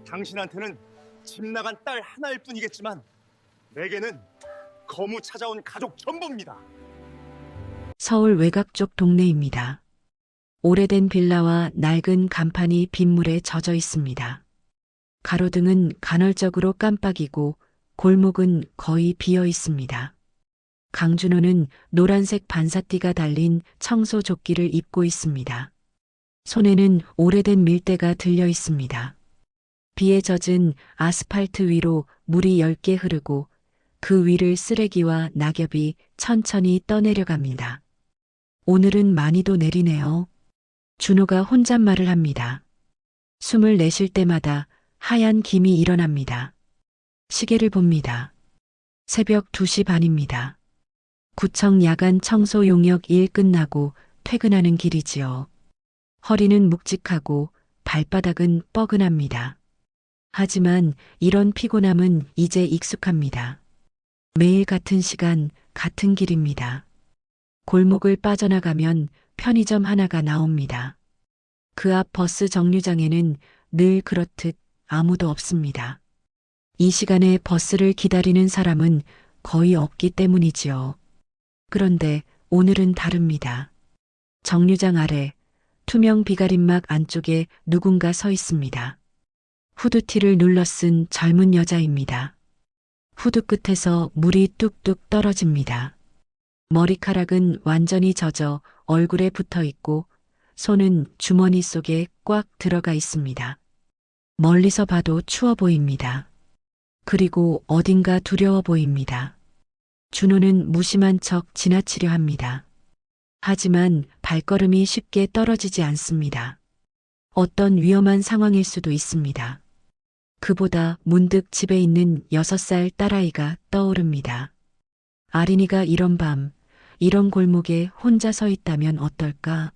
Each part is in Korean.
당신한테는 집 나간 딸 하나일 뿐이겠지만 내게는 거무 찾아온 가족 전부입니다. 서울 외곽 쪽 동네입니다. 오래된 빌라와 낡은 간판이 빗물에 젖어 있습니다. 가로등은 간헐적으로 깜빡이고 골목은 거의 비어 있습니다. 강준호는 노란색 반사띠가 달린 청소 조끼를 입고 있습니다. 손에는 오래된 밀대가 들려 있습니다. 비에 젖은 아스팔트 위로 물이 엷게 흐르고 그 위를 쓰레기와 낙엽이 천천히 떠내려갑니다. 오늘은 많이도 내리네요. 준호가 혼잣말을 합니다. 숨을 내쉴 때마다 하얀 김이 일어납니다. 시계를 봅니다. 새벽 2시 반입니다. 구청 야간 청소 용역 일 끝나고 퇴근하는 길이지요. 허리는 묵직하고 발바닥은 뻐근합니다. 하지만 이런 피곤함은 이제 익숙합니다. 매일 같은 시간, 같은 길입니다. 골목을 빠져나가면 편의점 하나가 나옵니다. 그 앞 버스 정류장에는 늘 그렇듯 아무도 없습니다. 이 시간에 버스를 기다리는 사람은 거의 없기 때문이지요. 그런데 오늘은 다릅니다. 정류장 아래 투명 비가림막 안쪽에 누군가 서 있습니다. 후드티를 눌러 쓴 젊은 여자입니다. 후드 끝에서 물이 뚝뚝 떨어집니다. 머리카락은 완전히 젖어 얼굴에 붙어 있고 손은 주머니 속에 꽉 들어가 있습니다. 멀리서 봐도 추워 보입니다. 그리고 어딘가 두려워 보입니다. 준호는 무심한 척 지나치려 합니다. 하지만 발걸음이 쉽게 떨어지지 않습니다. 어떤 위험한 상황일 수도 있습니다. 그보다 문득 집에 있는 6살 딸아이가 떠오릅니다. 아린이가 이런 밤, 이런 골목에 혼자 서 있다면 어떨까?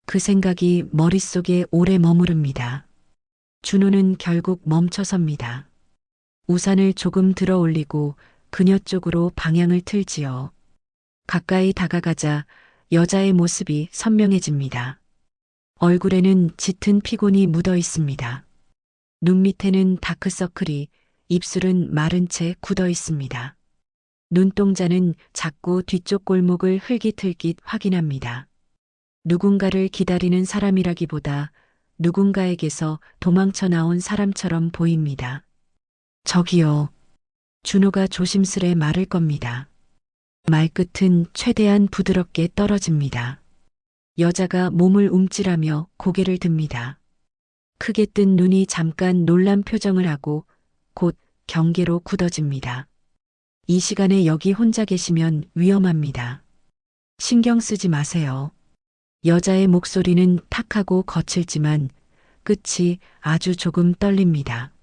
그 생각이 머릿속에 오래 머무릅니다. 준호는 결국 멈춰섭니다. 우산을 조금 들어 올리고 그녀 쪽으로 방향을 틀지요. 가까이 다가가자 여자의 모습이 선명해집니다. 얼굴에는 짙은 피곤이 묻어 있습니다. 눈 밑에는 다크서클이, 입술은 마른 채 굳어 있습니다. 눈동자는 자꾸 뒤쪽 골목을 흘깃흘깃 확인합니다. 누군가를 기다리는 사람이라기보다 누군가에게서 도망쳐 나온 사람처럼 보입니다. 저기요. 준호가 조심스레 말을 겁니다. 말끝은 최대한 부드럽게 떨어집니다. 여자가 몸을 움찔하며 고개를 듭니다. 크게 뜬 눈이 잠깐 놀란 표정을 하고 곧 경계로 굳어집니다. 이 시간에 여기 혼자 계시면 위험합니다. 신경 쓰지 마세요. 여자의 목소리는 탁하고 거칠지만 끝이 아주 조금 떨립니다.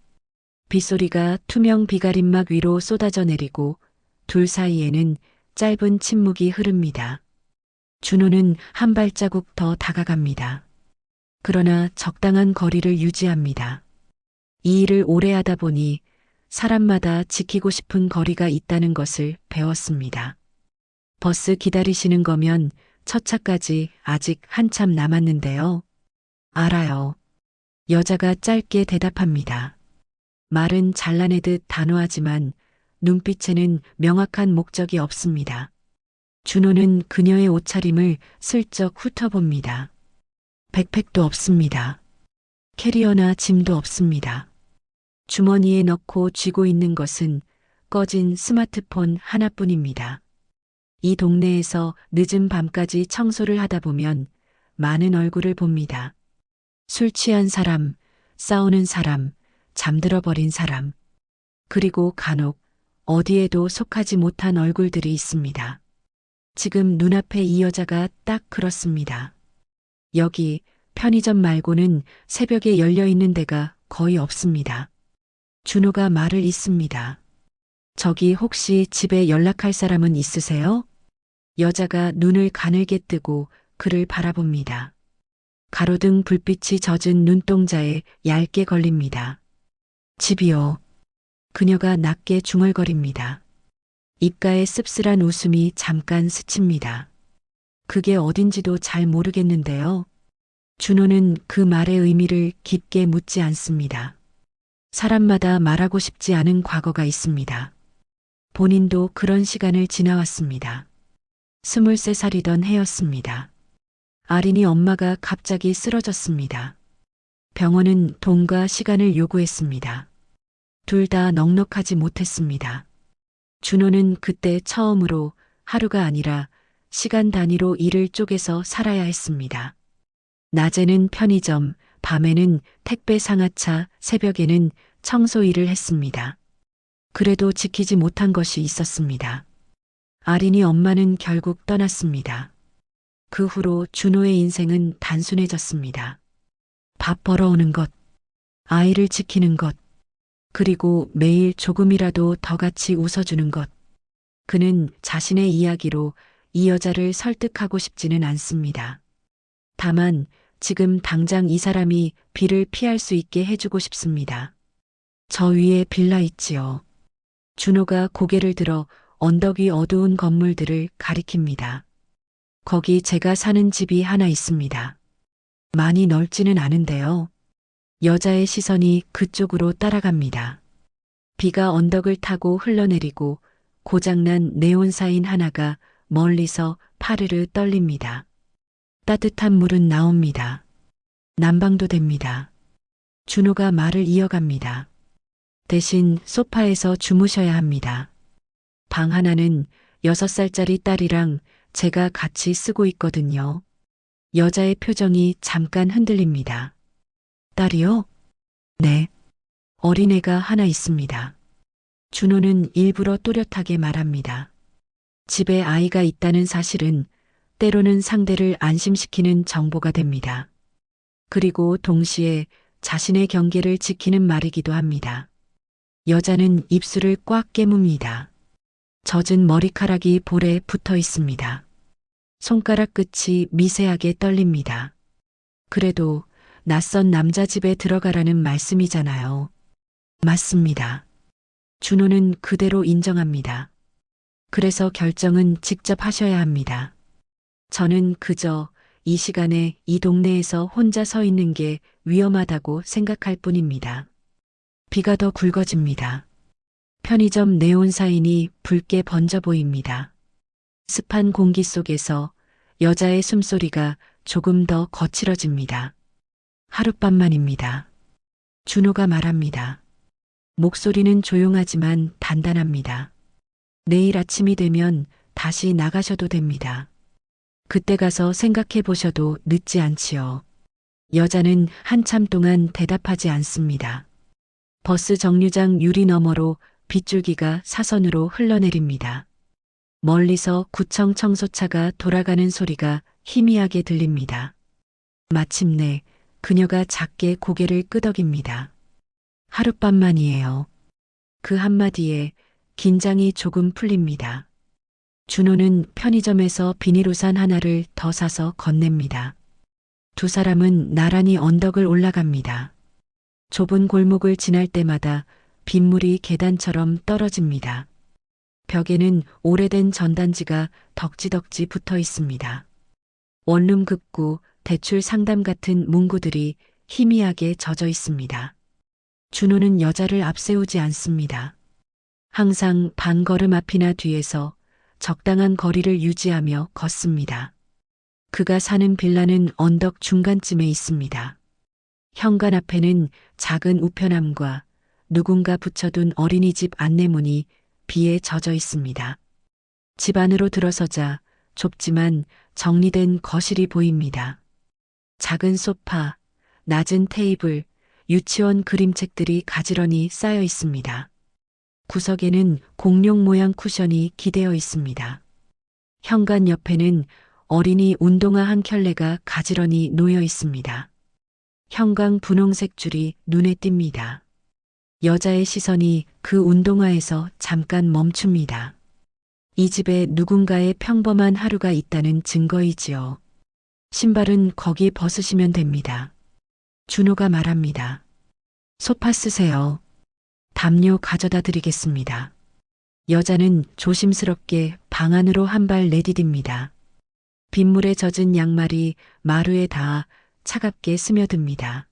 빗소리가 투명 비가림막 위로 쏟아져 내리고 둘 사이에는 짧은 침묵이 흐릅니다. 준호는 한 발자국 더 다가갑니다. 그러나 적당한 거리를 유지합니다. 이 일을 오래 하다 보니 사람마다 지키고 싶은 거리가 있다는 것을 배웠습니다. 버스 기다리시는 거면 첫 차까지 아직 한참 남았는데요. 알아요. 여자가 짧게 대답합니다. 말은 잘라내듯 단호하지만 눈빛에는 명확한 목적이 없습니다. 준호는 그녀의 옷차림을 슬쩍 훑어봅니다. 백팩도 없습니다. 캐리어나 짐도 없습니다. 주머니에 넣고 쥐고 있는 것은 꺼진 스마트폰 하나뿐입니다. 이 동네에서 늦은 밤까지 청소를 하다 보면 많은 얼굴을 봅니다. 술 취한 사람, 싸우는 사람, 잠들어 버린 사람, 그리고 간혹 어디에도 속하지 못한 얼굴들이 있습니다. 지금 눈앞에 이 여자가 딱 그렇습니다. 여기 편의점 말고는 새벽에 열려 있는 데가 거의 없습니다. 준호가 말을 잇습니다. 저기 혹시 집에 연락할 사람은 있으세요? 여자가 눈을 가늘게 뜨고 그를 바라봅니다. 가로등 불빛이 젖은 눈동자에 얇게 걸립니다. 집이요. 그녀가 낮게 중얼거립니다. 입가에 씁쓸한 웃음이 잠깐 스칩니다. 그게 어딘지도 잘 모르겠는데요. 준호는 그 말의 의미를 깊게 묻지 않습니다. 사람마다 말하고 싶지 않은 과거가 있습니다. 본인도 그런 시간을 지나왔습니다. 23살이던 해였습니다. 아린이 엄마가 갑자기 쓰러졌습니다. 병원은 돈과 시간을 요구했습니다. 둘 다 넉넉하지 못했습니다. 준호는 그때 처음으로 하루가 아니라 시간 단위로 일을 쪼개서 살아야 했습니다. 낮에는 편의점, 밤에는 택배 상하차, 새벽에는 청소 일을 했습니다. 그래도 지키지 못한 것이 있었습니다. 아린이 엄마는 결국 떠났습니다. 그 후로 준호의 인생은 단순해졌습니다. 밥 벌어오는 것, 아이를 지키는 것, 그리고 매일 조금이라도 더 같이 웃어주는 것. 그는 자신의 이야기로 이 여자를 설득하고 싶지는 않습니다. 다만 지금 당장 이 사람이 비를 피할 수 있게 해주고 싶습니다. 저 위에 빌라 있지요. 준호가 고개를 들어 언덕 위 어두운 건물들을 가리킵니다. 거기 제가 사는 집이 하나 있습니다. 많이 넓지는 않은데요. 여자의 시선이 그쪽으로 따라갑니다. 비가 언덕을 타고 흘러내리고 고장난 네온사인 하나가 멀리서 파르르 떨립니다. 따뜻한 물은 나옵니다. 난방도 됩니다. 준호가 말을 이어갑니다. 대신 소파에서 주무셔야 합니다. 방 하나는 6살짜리 딸이랑 제가 같이 쓰고 있거든요. 여자의 표정이 잠깐 흔들립니다. 딸이요? 네. 어린애가 하나 있습니다. 준호는 일부러 또렷하게 말합니다. 집에 아이가 있다는 사실은 때로는 상대를 안심시키는 정보가 됩니다. 그리고 동시에 자신의 경계를 지키는 말이기도 합니다. 여자는 입술을 꽉 깨뭅니다. 젖은 머리카락이 볼에 붙어 있습니다. 손가락 끝이 미세하게 떨립니다. 그래도 낯선 남자 집에 들어가라는 말씀이잖아요. 맞습니다. 준호는 그대로 인정합니다. 그래서 결정은 직접 하셔야 합니다. 저는 그저 이 시간에 이 동네에서 혼자 서 있는 게 위험하다고 생각할 뿐입니다. 비가 더 굵어집니다. 편의점 네온사인이 붉게 번져 보입니다. 습한 공기 속에서 여자의 숨소리가 조금 더 거칠어집니다. 하룻밤만입니다. 준호가 말합니다. 목소리는 조용하지만 단단합니다. 내일 아침이 되면 다시 나가셔도 됩니다. 그때 가서 생각해 보셔도 늦지 않지요. 여자는 한참 동안 대답하지 않습니다. 버스 정류장 유리 너머로 빗줄기가 사선으로 흘러내립니다. 멀리서 구청 청소차가 돌아가는 소리가 희미하게 들립니다. 마침내 그녀가 작게 고개를 끄덕입니다. 하룻밤만이에요. 그 한마디에 긴장이 조금 풀립니다. 준호는 편의점에서 비닐우산 하나를 더 사서 건넵니다. 두 사람은 나란히 언덕을 올라갑니다. 좁은 골목을 지날 때마다 빗물이 계단처럼 떨어집니다. 벽에는 오래된 전단지가 덕지덕지 붙어 있습니다. 원룸 급구, 대출 상담 같은 문구들이 희미하게 젖어 있습니다. 준호는 여자를 앞세우지 않습니다. 항상 반 걸음 앞이나 뒤에서 적당한 거리를 유지하며 걷습니다. 그가 사는 빌라는 언덕 중간쯤에 있습니다. 현관 앞에는 작은 우편함과 누군가 붙여둔 어린이집 안내문이 비에 젖어 있습니다. 집 안으로 들어서자 좁지만 정리된 거실이 보입니다. 작은 소파, 낮은 테이블, 유치원 그림책들이 가지런히 쌓여 있습니다. 구석에는 공룡 모양 쿠션이 기대어 있습니다. 현관 옆에는 어린이 운동화 한 켤레가 가지런히 놓여 있습니다. 형광 분홍색 줄이 눈에 띕니다. 여자의 시선이 그 운동화에서 잠깐 멈춥니다. 이 집에 누군가의 평범한 하루가 있다는 증거이지요. 신발은 거기 벗으시면 됩니다. 준호가 말합니다. 소파 쓰세요. 담요 가져다 드리겠습니다. 여자는 조심스럽게 방 안으로 한 발 내디딥니다. 빗물에 젖은 양말이 마루에 닿아 차갑게 스며듭니다.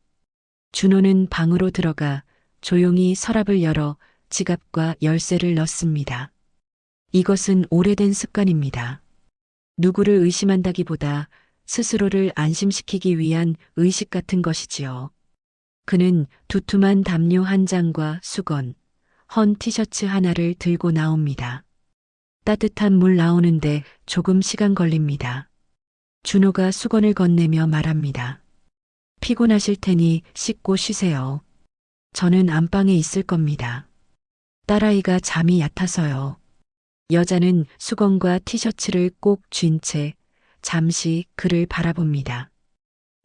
준호는 방으로 들어가 조용히 서랍을 열어 지갑과 열쇠를 넣습니다. 이것은 오래된 습관입니다. 누구를 의심한다기보다 스스로를 안심시키기 위한 의식 같은 것이지요. 그는 두툼한 담요 한 장과 수건, 헌 티셔츠 하나를 들고 나옵니다. 따뜻한 물 나오는데 조금 시간 걸립니다. 준호가 수건을 건네며 말합니다. 피곤하실 테니 씻고 쉬세요. 저는 안방에 있을 겁니다. 딸아이가 잠이 얕아서요. 여자는 수건과 티셔츠를 꼭 쥔 채 잠시 그를 바라봅니다.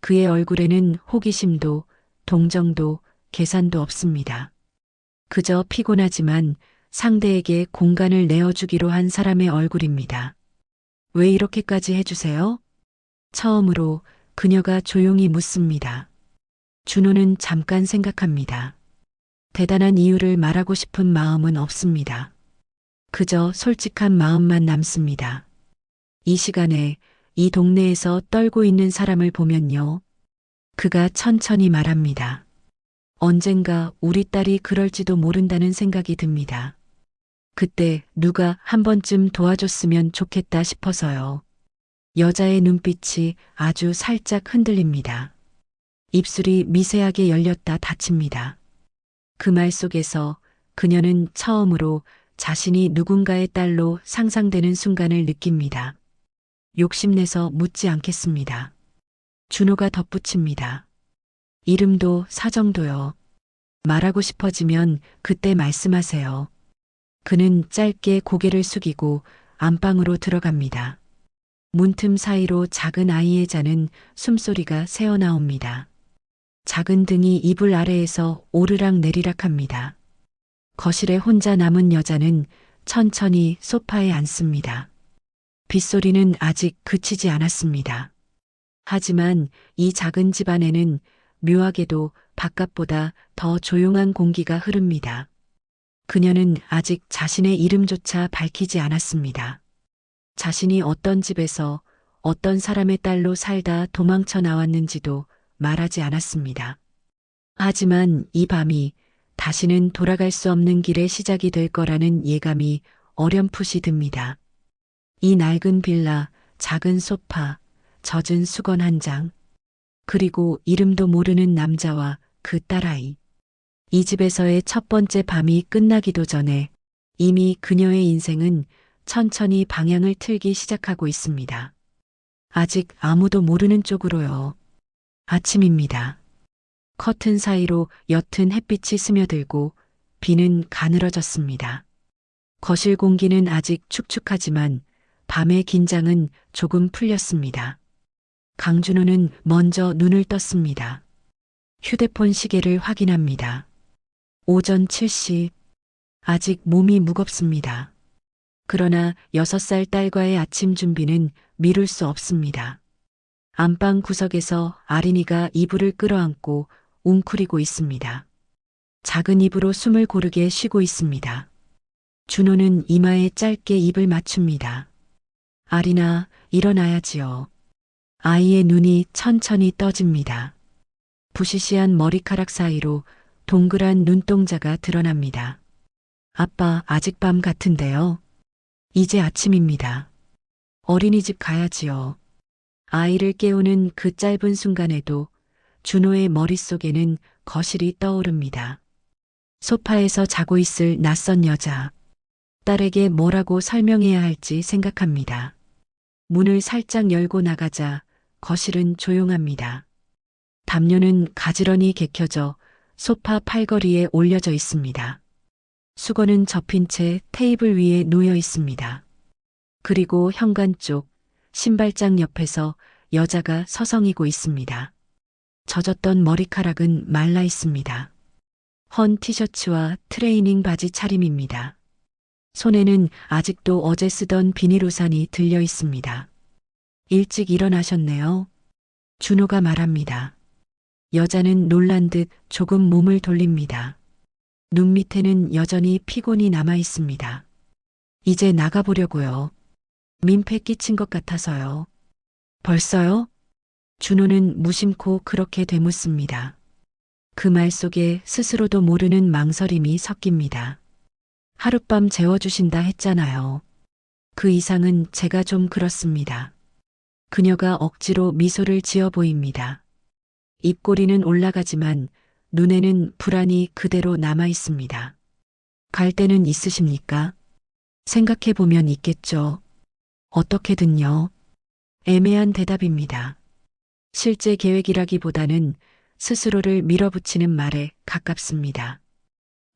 그의 얼굴에는 호기심도 동정도 계산도 없습니다. 그저 피곤하지만 상대에게 공간을 내어주기로 한 사람의 얼굴입니다. 왜 이렇게까지 해주세요? 처음으로 그녀가 조용히 묻습니다. 준호는 잠깐 생각합니다. 대단한 이유를 말하고 싶은 마음은 없습니다. 그저 솔직한 마음만 남습니다. 이 시간에 이 동네에서 떨고 있는 사람을 보면요. 그가 천천히 말합니다. 언젠가 우리 딸이 그럴지도 모른다는 생각이 듭니다. 그때 누가 한 번쯤 도와줬으면 좋겠다 싶어서요. 여자의 눈빛이 아주 살짝 흔들립니다. 입술이 미세하게 열렸다 닫힙니다. 그 말 속에서 그녀는 처음으로 자신이 누군가의 딸로 상상되는 순간을 느낍니다. 욕심내서 묻지 않겠습니다. 준호가 덧붙입니다. 이름도 사정도요. 말하고 싶어지면 그때 말씀하세요. 그는 짧게 고개를 숙이고 안방으로 들어갑니다. 문틈 사이로 작은 아이의 자는 숨소리가 새어나옵니다. 작은 등이 이불 아래에서 오르락 내리락 합니다. 거실에 혼자 남은 여자는 천천히 소파에 앉습니다. 빗소리는 아직 그치지 않았습니다. 하지만 이 작은 집 안에는 묘하게도 바깥보다 더 조용한 공기가 흐릅니다. 그녀는 아직 자신의 이름조차 밝히지 않았습니다. 자신이 어떤 집에서 어떤 사람의 딸로 살다 도망쳐 나왔는지도 말하지 않았습니다. 하지만 이 밤이 다시는 돌아갈 수 없는 길의 시작이 될 거라는 예감이 어렴풋이 듭니다. 이 낡은 빌라, 작은 소파, 젖은 수건 한 장, 그리고 이름도 모르는 남자와 그 딸아이. 이 집에서의 첫 번째 밤이 끝나기도 전에 이미 그녀의 인생은 천천히 방향을 틀기 시작하고 있습니다. 아직 아무도 모르는 쪽으로요. 아침입니다. 커튼 사이로 옅은 햇빛이 스며들고 비는 가늘어졌습니다. 거실 공기는 아직 축축하지만 밤의 긴장은 조금 풀렸습니다. 강준호는 먼저 눈을 떴습니다. 휴대폰 시계를 확인합니다. 오전 7시. 아직 몸이 무겁습니다. 그러나 6살 딸과의 아침 준비는 미룰 수 없습니다. 안방 구석에서 아린이가 이불을 끌어안고 웅크리고 있습니다. 작은 입으로 숨을 고르게 쉬고 있습니다. 준호는 이마에 짧게 입을 맞춥니다. 아린아, 일어나야지요. 아이의 눈이 천천히 떠집니다. 부시시한 머리카락 사이로 동그란 눈동자가 드러납니다. 아빠, 아직 밤 같은데요. 이제 아침입니다. 어린이집 가야지요. 아이를 깨우는 그 짧은 순간에도 준호의 머릿속에는 거실이 떠오릅니다. 소파에서 자고 있을 낯선 여자. 딸에게 뭐라고 설명해야 할지 생각합니다. 문을 살짝 열고 나가자 거실은 조용합니다. 담요는 가지런히 개켜져 소파 팔걸이에 올려져 있습니다. 수건은 접힌 채 테이블 위에 놓여 있습니다. 그리고 현관 쪽 신발장 옆에서 여자가 서성이고 있습니다. 젖었던 머리카락은 말라 있습니다. 헌 티셔츠와 트레이닝 바지 차림입니다. 손에는 아직도 어제 쓰던 비닐 우산이 들려 있습니다. 일찍 일어나셨네요. 준호가 말합니다. 여자는 놀란 듯 조금 몸을 돌립니다. 눈 밑에는 여전히 피곤이 남아 있습니다. 이제 나가보려고요. 민폐 끼친 것 같아서요. 벌써요? 준호는 무심코 그렇게 되묻습니다. 그 말 속에 스스로도 모르는 망설임이 섞입니다. 하룻밤 재워주신다 했잖아요. 그 이상은 제가 좀 그렇습니다. 그녀가 억지로 미소를 지어 보입니다. 입꼬리는 올라가지만 눈에는 불안이 그대로 남아 있습니다. 갈 데는 있으십니까? 생각해 보면 있겠죠. 어떻게든요. 애매한 대답입니다. 실제 계획이라기보다는 스스로를 밀어붙이는 말에 가깝습니다.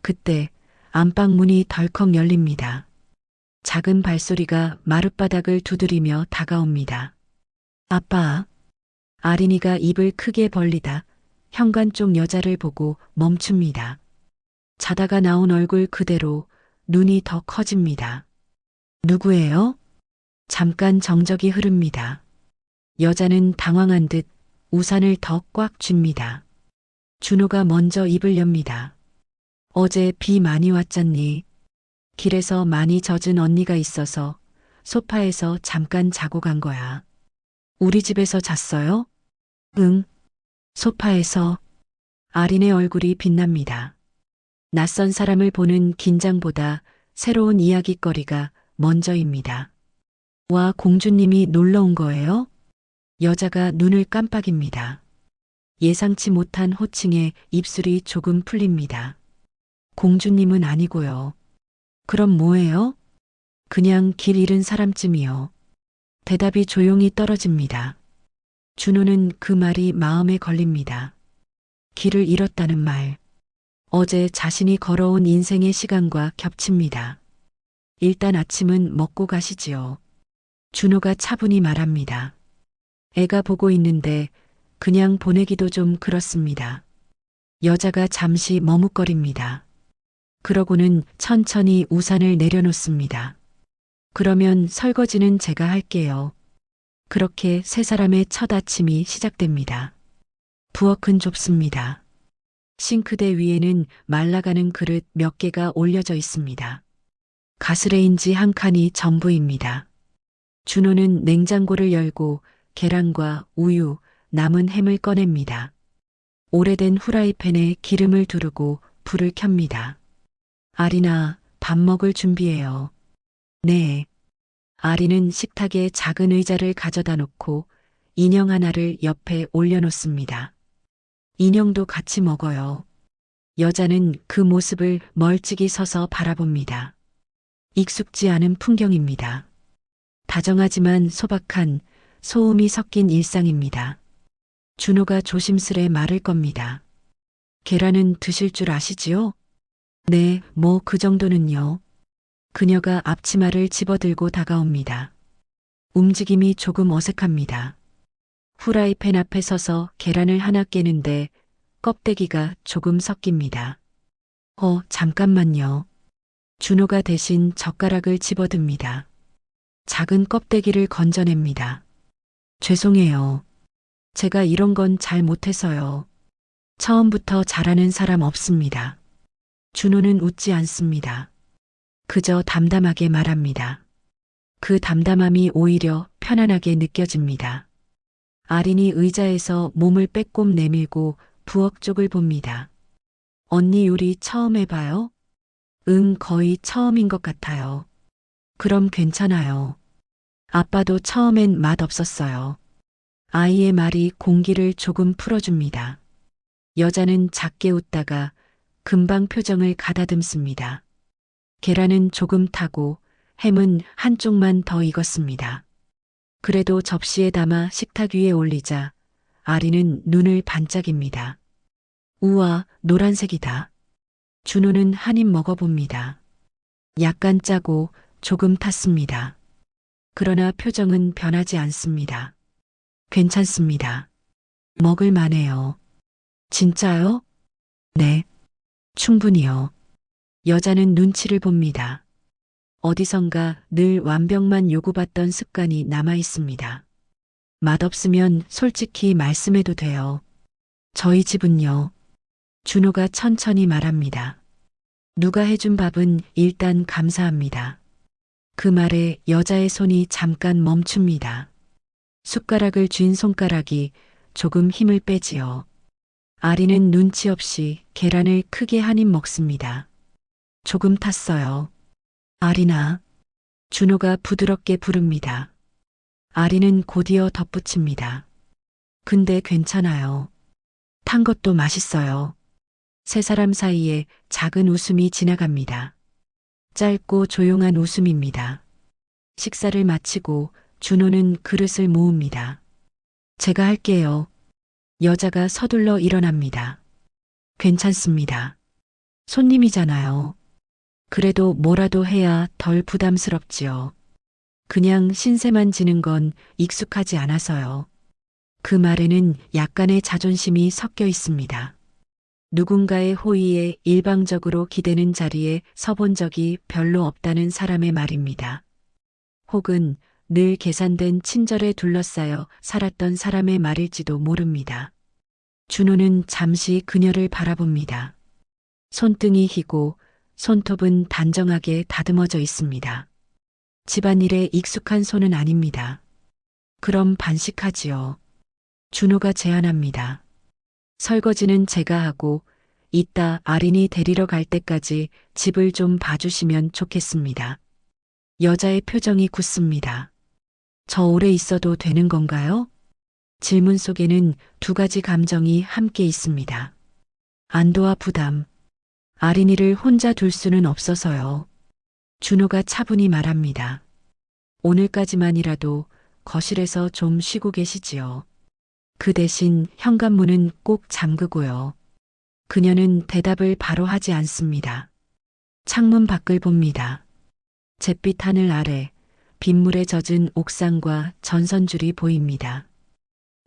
그때 안방 문이 덜컥 열립니다. 작은 발소리가 마룻바닥을 두드리며 다가옵니다. 아빠. 아린이가 입을 크게 벌리다 현관 쪽 여자를 보고 멈춥니다. 자다가 나온 얼굴 그대로 눈이 더 커집니다. 누구예요? 잠깐 정적이 흐릅니다. 여자는 당황한 듯 우산을 더 꽉 쥡니다. 준호가 먼저 입을 엽니다. 어제 비 많이 왔잖니. 길에서 많이 젖은 언니가 있어서 소파에서 잠깐 자고 간 거야. 우리 집에서 잤어요? 응. 소파에서. 아린의 얼굴이 빛납니다. 낯선 사람을 보는 긴장보다 새로운 이야깃거리가 먼저입니다. 와, 공주님이 놀러 온 거예요? 여자가 눈을 깜빡입니다. 예상치 못한 호칭에 입술이 조금 풀립니다. 공주님은 아니고요. 그럼 뭐예요? 그냥 길 잃은 사람쯤이요. 대답이 조용히 떨어집니다. 준호는 그 말이 마음에 걸립니다. 길을 잃었다는 말. 어제 자신이 걸어온 인생의 시간과 겹칩니다. 일단 아침은 먹고 가시지요. 준호가 차분히 말합니다. 애가 보고 있는데 그냥 보내기도 좀 그렇습니다. 여자가 잠시 머뭇거립니다. 그러고는 천천히 우산을 내려놓습니다. 그러면 설거지는 제가 할게요. 그렇게 세 사람의 첫 아침이 시작됩니다. 부엌은 좁습니다. 싱크대 위에는 말라가는 그릇 몇 개가 올려져 있습니다. 가스레인지 한 칸이 전부입니다. 준호는 냉장고를 열고 계란과 우유, 남은 햄을 꺼냅니다. 오래된 후라이팬에 기름을 두르고 불을 켭니다. 아린아, 밥 먹을 준비해요. 네. 아린은 식탁에 작은 의자를 가져다 놓고 인형 하나를 옆에 올려놓습니다. 인형도 같이 먹어요. 여자는 그 모습을 멀찍이 서서 바라봅니다. 익숙지 않은 풍경입니다. 다정하지만 소박한 소음이 섞인 일상입니다. 준호가 조심스레 말을 겁니다. 계란은 드실 줄 아시지요? 네, 뭐 그 정도는요. 그녀가 앞치마를 집어들고 다가옵니다. 움직임이 조금 어색합니다. 후라이팬 앞에 서서 계란을 하나 깨는데 껍데기가 조금 섞입니다. 잠깐만요. 준호가 대신 젓가락을 집어듭니다. 작은 껍데기를 건져냅니다. 죄송해요. 제가 이런 건 잘 못해서요. 처음부터 잘하는 사람 없습니다. 준호는 웃지 않습니다. 그저 담담하게 말합니다. 그 담담함이 오히려 편안하게 느껴집니다. 아린이 의자에서 몸을 빼꼼 내밀고 부엌 쪽을 봅니다. 언니 요리 처음 해봐요? 응, 거의 처음인 것 같아요. 그럼 괜찮아요. 아빠도 처음엔 맛없었어요. 아이의 말이 공기를 조금 풀어줍니다. 여자는 작게 웃다가 금방 표정을 가다듬습니다. 계란은 조금 타고 햄은 한쪽만 더 익었습니다. 그래도 접시에 담아 식탁 위에 올리자 아리는 눈을 반짝입니다. 우와, 노란색이다. 준호는 한 입 먹어봅니다. 약간 짜고 조금 탔습니다. 그러나 표정은 변하지 않습니다. 괜찮습니다. 먹을 만해요. 진짜요? 네. 충분히요. 여자는 눈치를 봅니다. 어디선가 늘 완벽만 요구받던 습관이 남아 있습니다. 맛없으면 솔직히 말씀해도 돼요. 저희 집은요. 준호가 천천히 말합니다. 누가 해준 밥은 일단 감사합니다. 그 말에 여자의 손이 잠깐 멈춥니다. 숟가락을 쥔 손가락이 조금 힘을 빼지요. 아리는 눈치 없이 계란을 크게 한 입 먹습니다. 조금 탔어요. 아리나. 준호가 부드럽게 부릅니다. 아리는 곧이어 덧붙입니다. 근데 괜찮아요. 탄 것도 맛있어요. 세 사람 사이에 작은 웃음이 지나갑니다. 짧고 조용한 웃음입니다. 식사를 마치고 준호는 그릇을 모읍니다. 제가 할게요. 여자가 서둘러 일어납니다. 괜찮습니다. 손님이잖아요. 그래도 뭐라도 해야 덜 부담스럽지요. 그냥 신세만 지는 건 익숙하지 않아서요. 그 말에는 약간의 자존심이 섞여 있습니다. 누군가의 호의에 일방적으로 기대는 자리에 서본 적이 별로 없다는 사람의 말입니다. 혹은 늘 계산된 친절에 둘러싸여 살았던 사람의 말일지도 모릅니다. 준호는 잠시 그녀를 바라봅니다. 손등이 희고 손톱은 단정하게 다듬어져 있습니다. 집안일에 익숙한 손은 아닙니다. 그럼 반식하지요. 준호가 제안합니다. 설거지는 제가 하고 이따 아린이 데리러 갈 때까지 집을 좀 봐주시면 좋겠습니다. 여자의 표정이 굳습니다. 저 오래 있어도 되는 건가요? 질문 속에는 두 가지 감정이 함께 있습니다. 안도와 부담. 아린이를 혼자 둘 수는 없어서요. 준호가 차분히 말합니다. 오늘까지만이라도 거실에서 좀 쉬고 계시지요. 그 대신 현관문은 꼭 잠그고요. 그녀는 대답을 바로 하지 않습니다. 창문 밖을 봅니다. 잿빛 하늘 아래 빗물에 젖은 옥상과 전선줄이 보입니다.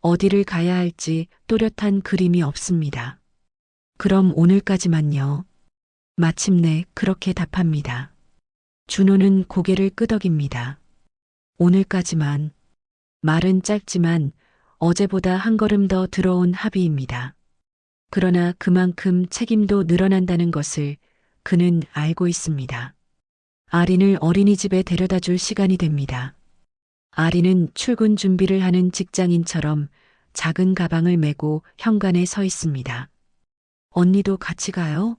어디를 가야 할지 또렷한 그림이 없습니다. 그럼 오늘까지만요. 마침내 그렇게 답합니다. 준호는 고개를 끄덕입니다. 오늘까지만. 말은 짧지만 어제보다 한 걸음 더 들어온 합의입니다. 그러나 그만큼 책임도 늘어난다는 것을 그는 알고 있습니다. 아린을 어린이집에 데려다 줄 시간이 됩니다. 아린은 출근 준비를 하는 직장인처럼 작은 가방을 메고 현관에 서 있습니다. 언니도 같이 가요?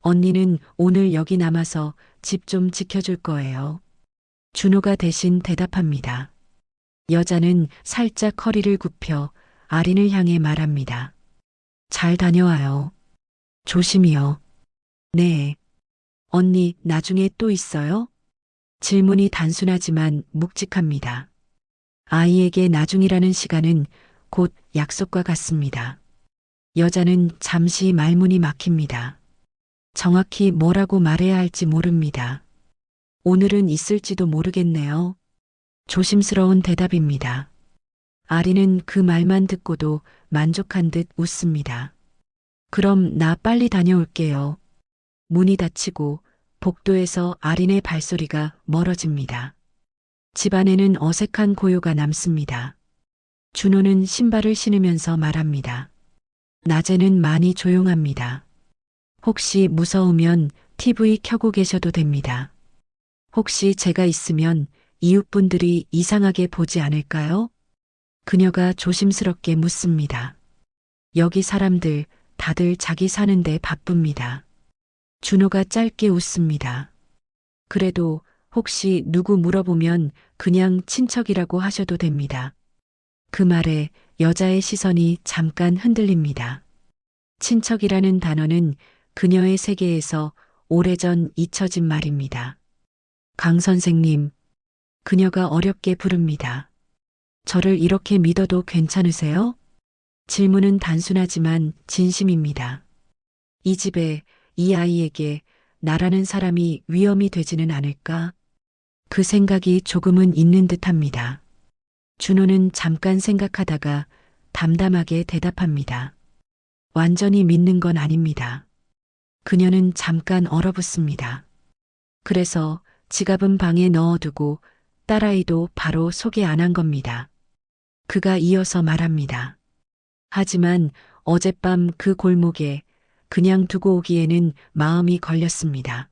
언니는 오늘 여기 남아서 집 좀 지켜줄 거예요. 준호가 대신 대답합니다. 여자는 살짝 허리를 굽혀 아린을 향해 말합니다. 잘 다녀와요. 조심히요. 네. 언니, 나중에 또 있어요? 질문이 단순하지만 묵직합니다. 아이에게 나중이라는 시간은 곧 약속과 같습니다. 여자는 잠시 말문이 막힙니다. 정확히 뭐라고 말해야 할지 모릅니다. 오늘은 있을지도 모르겠네요. 조심스러운 대답입니다. 아리는 그 말만 듣고도 만족한 듯 웃습니다. 그럼 나 빨리 다녀올게요. 문이 닫히고 복도에서 아린의 발소리가 멀어집니다. 집안에는 어색한 고요가 남습니다. 준호는 신발을 신으면서 말합니다. 낮에는 많이 조용합니다. 혹시 무서우면 TV 켜고 계셔도 됩니다. 혹시 제가 있으면 이웃분들이 이상하게 보지 않을까요? 그녀가 조심스럽게 묻습니다. 여기 사람들 다들 자기 사는데 바쁩니다. 준호가 짧게 웃습니다. 그래도 혹시 누구 물어보면 그냥 친척이라고 하셔도 됩니다. 그 말에 여자의 시선이 잠깐 흔들립니다. 친척이라는 단어는 그녀의 세계에서 오래전 잊혀진 말입니다. 강 선생님, 그녀가 어렵게 부릅니다. 저를 이렇게 믿어도 괜찮으세요? 질문은 단순하지만 진심입니다. 이 집에, 이 아이에게 나라는 사람이 위험이 되지는 않을까? 그 생각이 조금은 있는 듯합니다. 준호는 잠깐 생각하다가 담담하게 대답합니다. 완전히 믿는 건 아닙니다. 그녀는 잠깐 얼어붙습니다. 그래서 지갑은 방에 넣어두고 딸아이도 바로 소개 안 한 겁니다. 그가 이어서 말합니다. 하지만 어젯밤 그 골목에 그냥 두고 오기에는 마음이 걸렸습니다.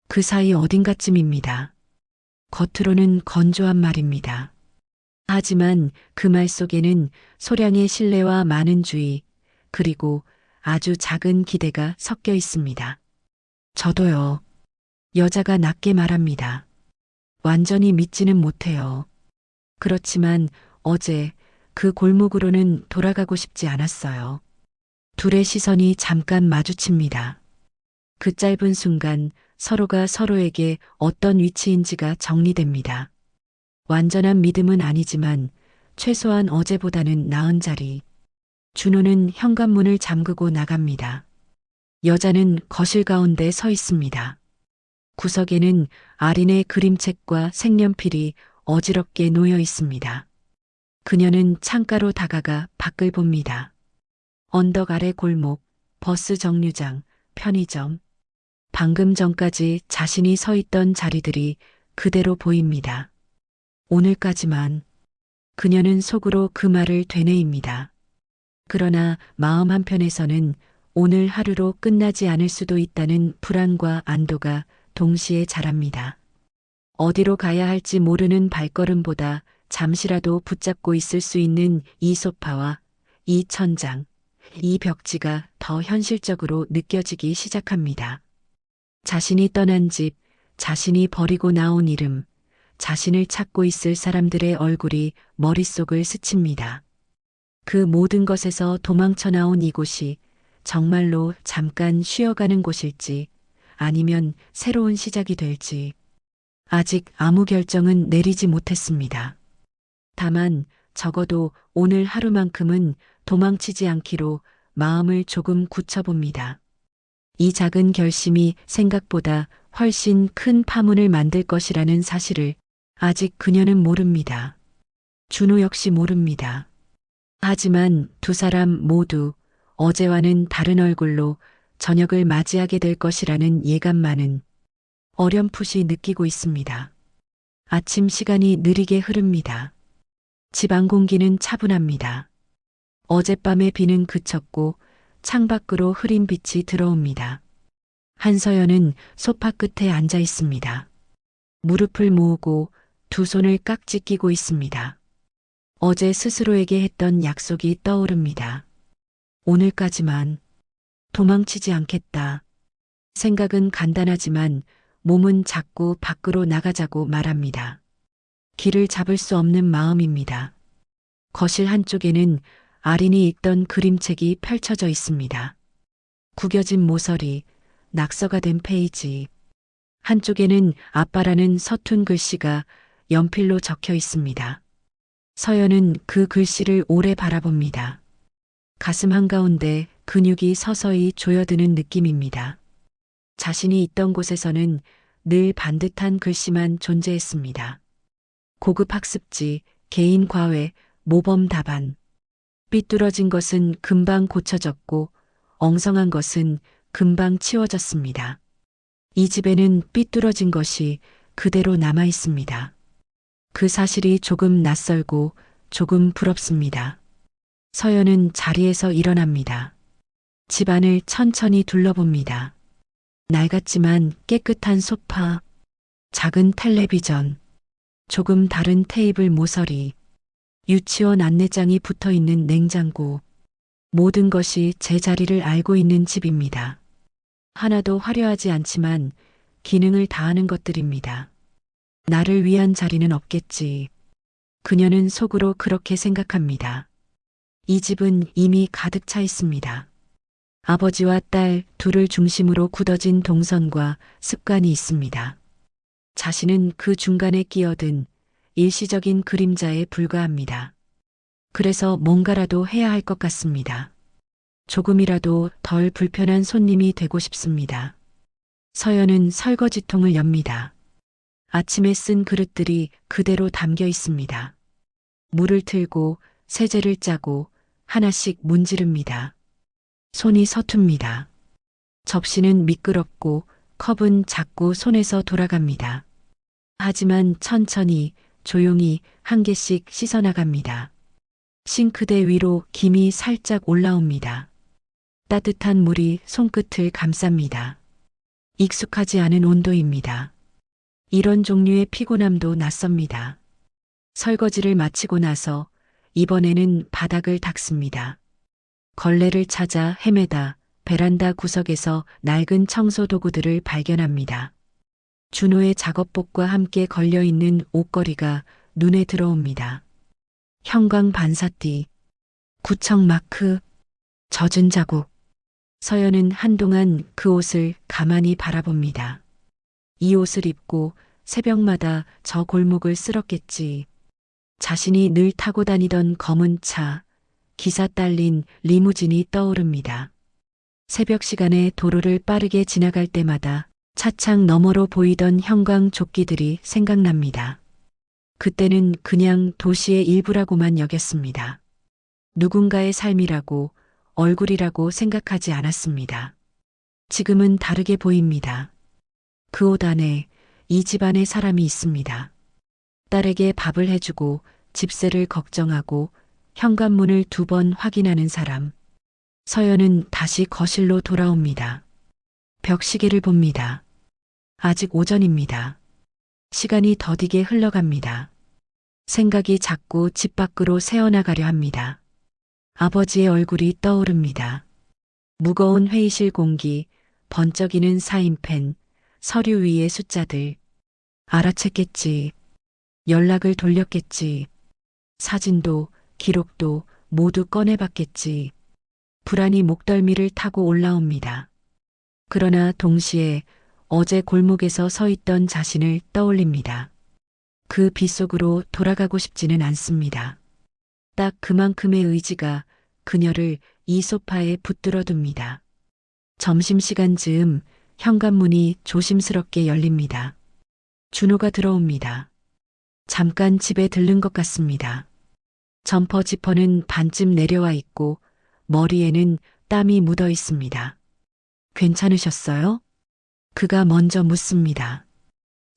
그 사이 어딘가쯤입니다. 겉으로는 건조한 말입니다. 하지만 그 말 속에는 소량의 신뢰와 많은 주의, 그리고 아주 작은 기대가 섞여 있습니다. 저도요. 여자가 낮게 말합니다. 완전히 믿지는 못해요. 그렇지만 어제 그 골목으로는 돌아가고 싶지 않았어요. 둘의 시선이 잠깐 마주칩니다. 그 짧은 순간 서로가 서로에게 어떤 위치인지가 정리됩니다. 완전한 믿음은 아니지만 최소한 어제보다는 나은 자리. 준호는 현관문을 잠그고 나갑니다. 여자는 거실 가운데 서 있습니다. 구석에는 아린의 그림책과 색연필이 어지럽게 놓여 있습니다. 그녀는 창가로 다가가 밖을 봅니다. 언덕 아래 골목, 버스 정류장, 편의점. 방금 전까지 자신이 서 있던 자리들이 그대로 보입니다. 오늘까지만. 그녀는 속으로 그 말을 되뇌입니다. 그러나 마음 한편에서는 오늘 하루로 끝나지 않을 수도 있다는 불안과 안도가 동시에 자랍니다. 어디로 가야 할지 모르는 발걸음보다 잠시라도 붙잡고 있을 수 있는 이 소파와 이 천장, 이 벽지가 더 현실적으로 느껴지기 시작합니다. 자신이 떠난 집, 자신이 버리고 나온 이름, 자신을 찾고 있을 사람들의 얼굴이 머릿속을 스칩니다. 그 모든 것에서 도망쳐 나온 이곳이 정말로 잠깐 쉬어가는 곳일지 아니면 새로운 시작이 될지 아직 아무 결정은 내리지 못했습니다. 다만 적어도 오늘 하루만큼은 도망치지 않기로 마음을 조금 굳혀봅니다. 이 작은 결심이 생각보다 훨씬 큰 파문을 만들 것이라는 사실을 아직 그녀는 모릅니다. 준호 역시 모릅니다. 하지만 두 사람 모두 어제와는 다른 얼굴로 저녁을 맞이하게 될 것이라는 예감만은 어렴풋이 느끼고 있습니다. 아침 시간이 느리게 흐릅니다. 집 안 공기는 차분합니다. 어젯밤의 비는 그쳤고 창밖으로 흐린 빛이 들어옵니다. 한서연은 소파 끝에 앉아 있습니다. 무릎을 모으고 두 손을 깍지 끼고 있습니다. 어제 스스로에게 했던 약속이 떠오릅니다. 오늘까지만 도망치지 않겠다. 생각은 간단하지만 몸은 자꾸 밖으로 나가자고 말합니다. 길을 잡을 수 없는 마음입니다. 거실 한쪽에는 아린이 읽던 그림책이 펼쳐져 있습니다. 구겨진 모서리, 낙서가 된 페이지. 한쪽에는 아빠라는 서툰 글씨가 연필로 적혀 있습니다. 서연은 그 글씨를 오래 바라봅니다. 가슴 한가운데 근육이 서서히 조여드는 느낌입니다. 자신이 있던 곳에서는 늘 반듯한 글씨만 존재했습니다. 고급 학습지, 개인 과외, 모범 답안. 삐뚤어진 것은 금방 고쳐졌고 엉성한 것은 금방 치워졌습니다. 이 집에는 삐뚤어진 것이 그대로 남아 있습니다. 그 사실이 조금 낯설고 조금 부럽습니다. 서연은 자리에서 일어납니다. 집안을 천천히 둘러봅니다. 낡았지만 깨끗한 소파, 작은 텔레비전, 조금 다른 테이블 모서리, 유치원 안내장이 붙어 있는 냉장고, 모든 것이 제 자리를 알고 있는 집입니다. 하나도 화려하지 않지만 기능을 다하는 것들입니다. 나를 위한 자리는 없겠지. 그녀는 속으로 그렇게 생각합니다. 이 집은 이미 가득 차 있습니다. 아버지와 딸 둘을 중심으로 굳어진 동선과 습관이 있습니다. 자신은 그 중간에 끼어든 일시적인 그림자에 불과합니다. 그래서 뭔가라도 해야 할 것 같습니다. 조금이라도 덜 불편한 손님이 되고 싶습니다. 서연은 설거지통을 엽니다. 아침에 쓴 그릇들이 그대로 담겨 있습니다. 물을 틀고 세제를 짜고 하나씩 문지릅니다. 손이 서툽니다. 접시는 미끄럽고 컵은 자꾸 손에서 돌아갑니다. 하지만 천천히 조용히 한 개씩 씻어나갑니다. 싱크대 위로 김이 살짝 올라옵니다. 따뜻한 물이 손끝을 감쌉니다. 익숙하지 않은 온도입니다. 이런 종류의 피곤함도 낯섭니다. 설거지를 마치고 나서 이번에는 바닥을 닦습니다. 걸레를 찾아 헤매다 베란다 구석에서 낡은 청소 도구들을 발견합니다. 준호의 작업복과 함께 걸려있는 옷걸이가 눈에 들어옵니다. 형광 반사띠, 구청 마크, 젖은 자국. 서연은 한동안 그 옷을 가만히 바라봅니다. 이 옷을 입고 새벽마다 저 골목을 쓸었겠지. 자신이 늘 타고 다니던 검은 차, 기사 딸린 리무진이 떠오릅니다. 새벽 시간에 도로를 빠르게 지나갈 때마다 차창 너머로 보이던 형광 조끼들이 생각납니다. 그때는 그냥 도시의 일부라고만 여겼습니다. 누군가의 삶이라고, 얼굴이라고 생각하지 않았습니다. 지금은 다르게 보입니다. 그 옷 안에 이 집안의 사람이 있습니다. 딸에게 밥을 해주고 집세를 걱정하고 현관문을 2번 확인하는 사람. 서연은 다시 거실로 돌아옵니다. 벽시계를 봅니다. 아직 오전입니다. 시간이 더디게 흘러갑니다. 생각이 자꾸 집 밖으로 새어나가려 합니다. 아버지의 얼굴이 떠오릅니다. 무거운 회의실 공기, 번쩍이는 사인펜, 서류 위의 숫자들. 알아챘겠지. 연락을 돌렸겠지. 사진도 기록도 모두 꺼내봤겠지. 불안이 목덜미를 타고 올라옵니다. 그러나 동시에 어제 골목에서 서 있던 자신을 떠올립니다. 그 빗속으로 돌아가고 싶지는 않습니다. 딱 그만큼의 의지가 그녀를 이 소파에 붙들어 둡니다. 점심시간 즈음 현관문이 조심스럽게 열립니다. 준호가 들어옵니다. 잠깐 집에 들른 것 같습니다. 점퍼 지퍼는 반쯤 내려와 있고 머리에는 땀이 묻어 있습니다. 괜찮으셨어요? 그가 먼저 묻습니다.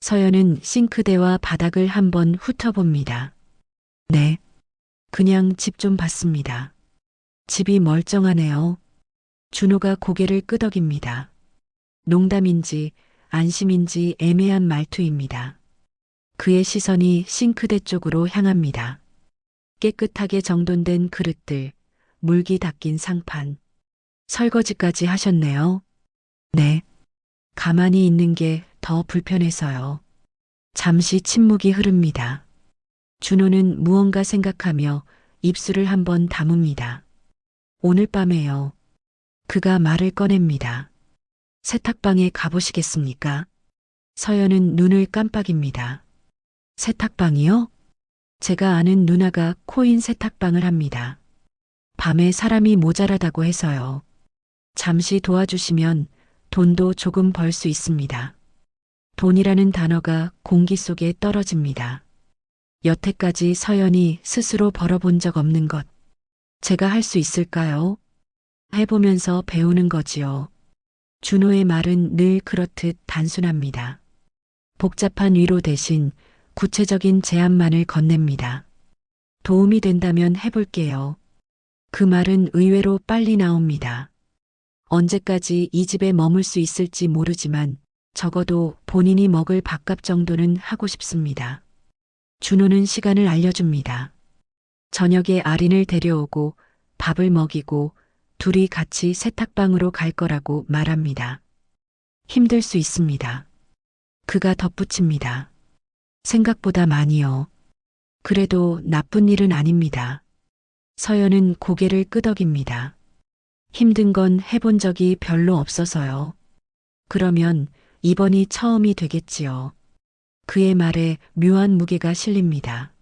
서연은 싱크대와 바닥을 한번 훑어봅니다. 네. 그냥 집 좀 봤습니다. 집이 멀쩡하네요. 준호가 고개를 끄덕입니다. 농담인지 안심인지 애매한 말투입니다. 그의 시선이 싱크대 쪽으로 향합니다. 깨끗하게 정돈된 그릇들, 물기 닦인 상판. 설거지까지 하셨네요. 네. 가만히 있는 게 더 불편해서요. 잠시 침묵이 흐릅니다. 준호는 무언가 생각하며 입술을 한번 다뭅니다. 오늘 밤에요. 그가 말을 꺼냅니다. 세탁방에 가보시겠습니까? 서연은 눈을 깜빡입니다. 세탁방이요? 제가 아는 누나가 코인 세탁방을 합니다. 밤에 사람이 모자라다고 해서요. 잠시 도와주시면 돈도 조금 벌 수 있습니다. 돈이라는 단어가 공기 속에 떨어집니다. 여태까지 서연이 스스로 벌어본 적 없는 것. 제가 할 수 있을까요? 해보면서 배우는 거지요. 준호의 말은 늘 그렇듯 단순합니다. 복잡한 위로 대신 구체적인 제안만을 건넵니다. 도움이 된다면 해볼게요. 그 말은 의외로 빨리 나옵니다. 언제까지 이 집에 머물 수 있을지 모르지만 적어도 본인이 먹을 밥값 정도는 하고 싶습니다. 준호는 시간을 알려줍니다. 저녁에 아린을 데려오고 밥을 먹이고 둘이 같이 세탁방으로 갈 거라고 말합니다. 힘들 수 있습니다. 그가 덧붙입니다. 생각보다 많이요. 그래도 나쁜 일은 아닙니다. 서연은 고개를 끄덕입니다. 힘든 건 해본 적이 별로 없어서요. 그러면 이번이 처음이 되겠지요. 그의 말에 묘한 무게가 실립니다.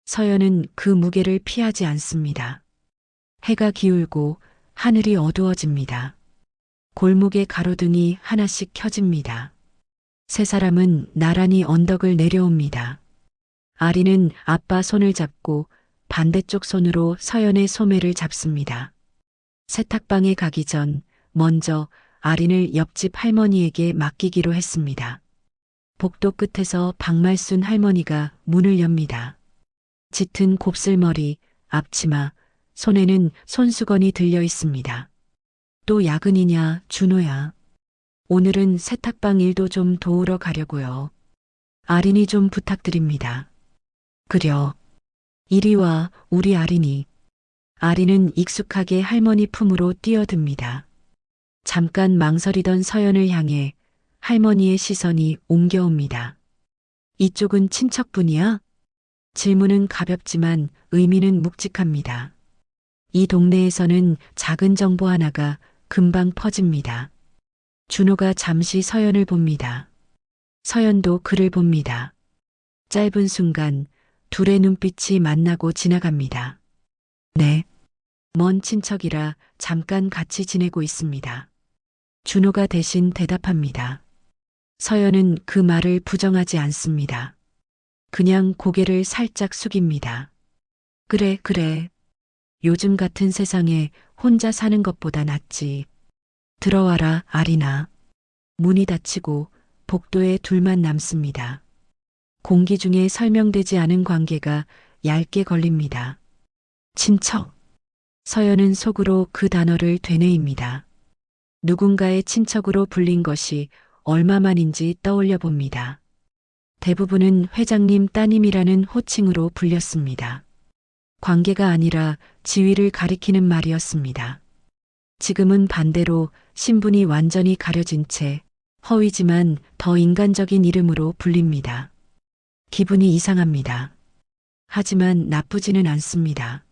서연은 그 무게를 피하지 않습니다. 해가 기울고 하늘이 어두워집니다. 골목의 가로등이 하나씩 켜집니다. 세 사람은 나란히 언덕을 내려옵니다. 아리는 아빠 손을 잡고 반대쪽 손으로 서연의 소매를 잡습니다. 세탁방에 가기 전 먼저 아린을 옆집 할머니에게 맡기기로 했습니다. 복도 끝에서 박말순 할머니가 문을 엽니다. 짙은 곱슬머리, 앞치마, 손에는 손수건이 들려 있습니다. 또 야근이냐, 준호야. 오늘은 세탁방 일도 좀 도우러 가려고요. 아린이 좀 부탁드립니다. 그려. 이리 와, 우리 아린이. 아리는 익숙하게 할머니 품으로 뛰어듭니다. 잠깐 망설이던 서연을 향해 할머니의 시선이 옮겨옵니다. 이쪽은 친척분이야? 질문은 가볍지만 의미는 묵직합니다. 이 동네에서는 작은 정보 하나가 금방 퍼집니다. 준호가 잠시 서연을 봅니다. 서연도 그를 봅니다. 짧은 순간 둘의 눈빛이 만나고 지나갑니다. 네. 먼 친척이라 잠깐 같이 지내고 있습니다. 준호가 대신 대답합니다. 서연은 그 말을 부정하지 않습니다. 그냥 고개를 살짝 숙입니다. 그래, 그래. 요즘 같은 세상에 혼자 사는 것보다 낫지. 들어와라, 아리나. 문이 닫히고 복도에 둘만 남습니다. 공기 중에 설명되지 않은 관계가 얇게 걸립니다. 친척. 서연은 속으로 그 단어를 되뇌입니다. 누군가의 친척으로 불린 것이 얼마만인지 떠올려 봅니다. 대부분은 회장님 따님이라는 호칭으로 불렸습니다. 관계가 아니라 지위를 가리키는 말이었습니다. 지금은 반대로 신분이 완전히 가려진 채 허위지만 더 인간적인 이름으로 불립니다. 기분이 이상합니다. 하지만 나쁘지는 않습니다.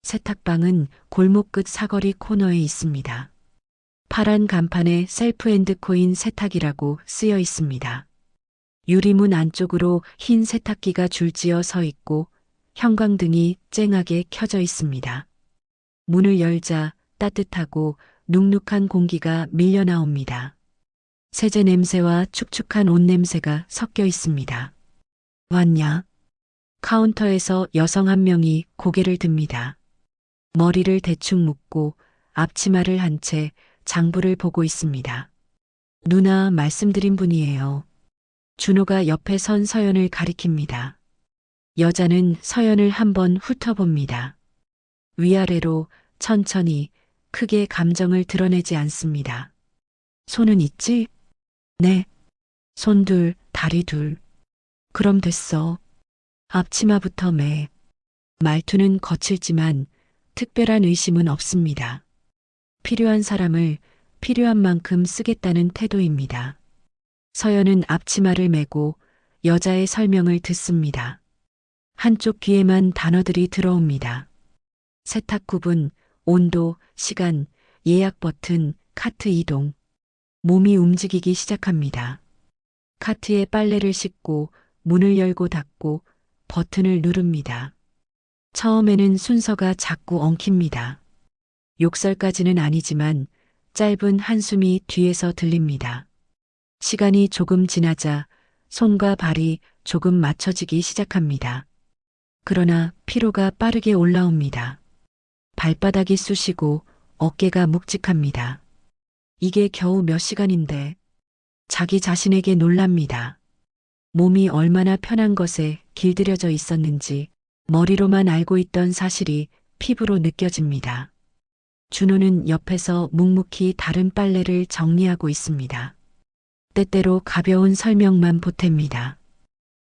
세탁방은 골목 끝 사거리 코너에 있습니다. 파란 간판에 셀프 엔드 코인 세탁이라고 쓰여 있습니다. 유리문 안쪽으로 흰 세탁기가 줄지어 서 있고 형광등이 쨍하게 켜져 있습니다. 문을 열자 따뜻하고 눅눅한 공기가 밀려 나옵니다. 세제 냄새와 축축한 옷 냄새가 섞여 있습니다. 왔냐? 카운터에서 여성 한 명이 고개를 듭니다. 머리를 대충 묶고 앞치마를 한 채 장부를 보고 있습니다. 누나 말씀드린 분이에요. 준호가 옆에 선 서연을 가리킵니다. 여자는 서연을 한번 훑어봅니다. 위아래로 천천히 크게 감정을 드러내지 않습니다. 손은 있지? 네. 손 둘, 다리 둘. 그럼 됐어. 앞치마부터 매. 말투는 거칠지만 특별한 의심은 없습니다. 필요한 사람을 필요한 만큼 쓰겠다는 태도입니다. 서연은 앞치마를 메고 여자의 설명을 듣습니다. 한쪽 귀에만 단어들이 들어옵니다. 세탁 구분, 온도, 시간, 예약 버튼, 카트 이동. 몸이 움직이기 시작합니다. 카트에 빨래를 싣고 문을 열고 닫고 버튼을 누릅니다. 처음에는 순서가 자꾸 엉킵니다. 욕설까지는 아니지만 짧은 한숨이 뒤에서 들립니다. 시간이 조금 지나자 손과 발이 조금 맞춰지기 시작합니다. 그러나 피로가 빠르게 올라옵니다. 발바닥이 쑤시고 어깨가 묵직합니다. 이게 겨우 몇 시간인데 자기 자신에게 놀랍니다. 몸이 얼마나 편한 것에 길들여져 있었는지 머리로만 알고 있던 사실이 피부로 느껴집니다. 준호는 옆에서 묵묵히 다른 빨래를 정리하고 있습니다. 때때로 가벼운 설명만 보탭니다.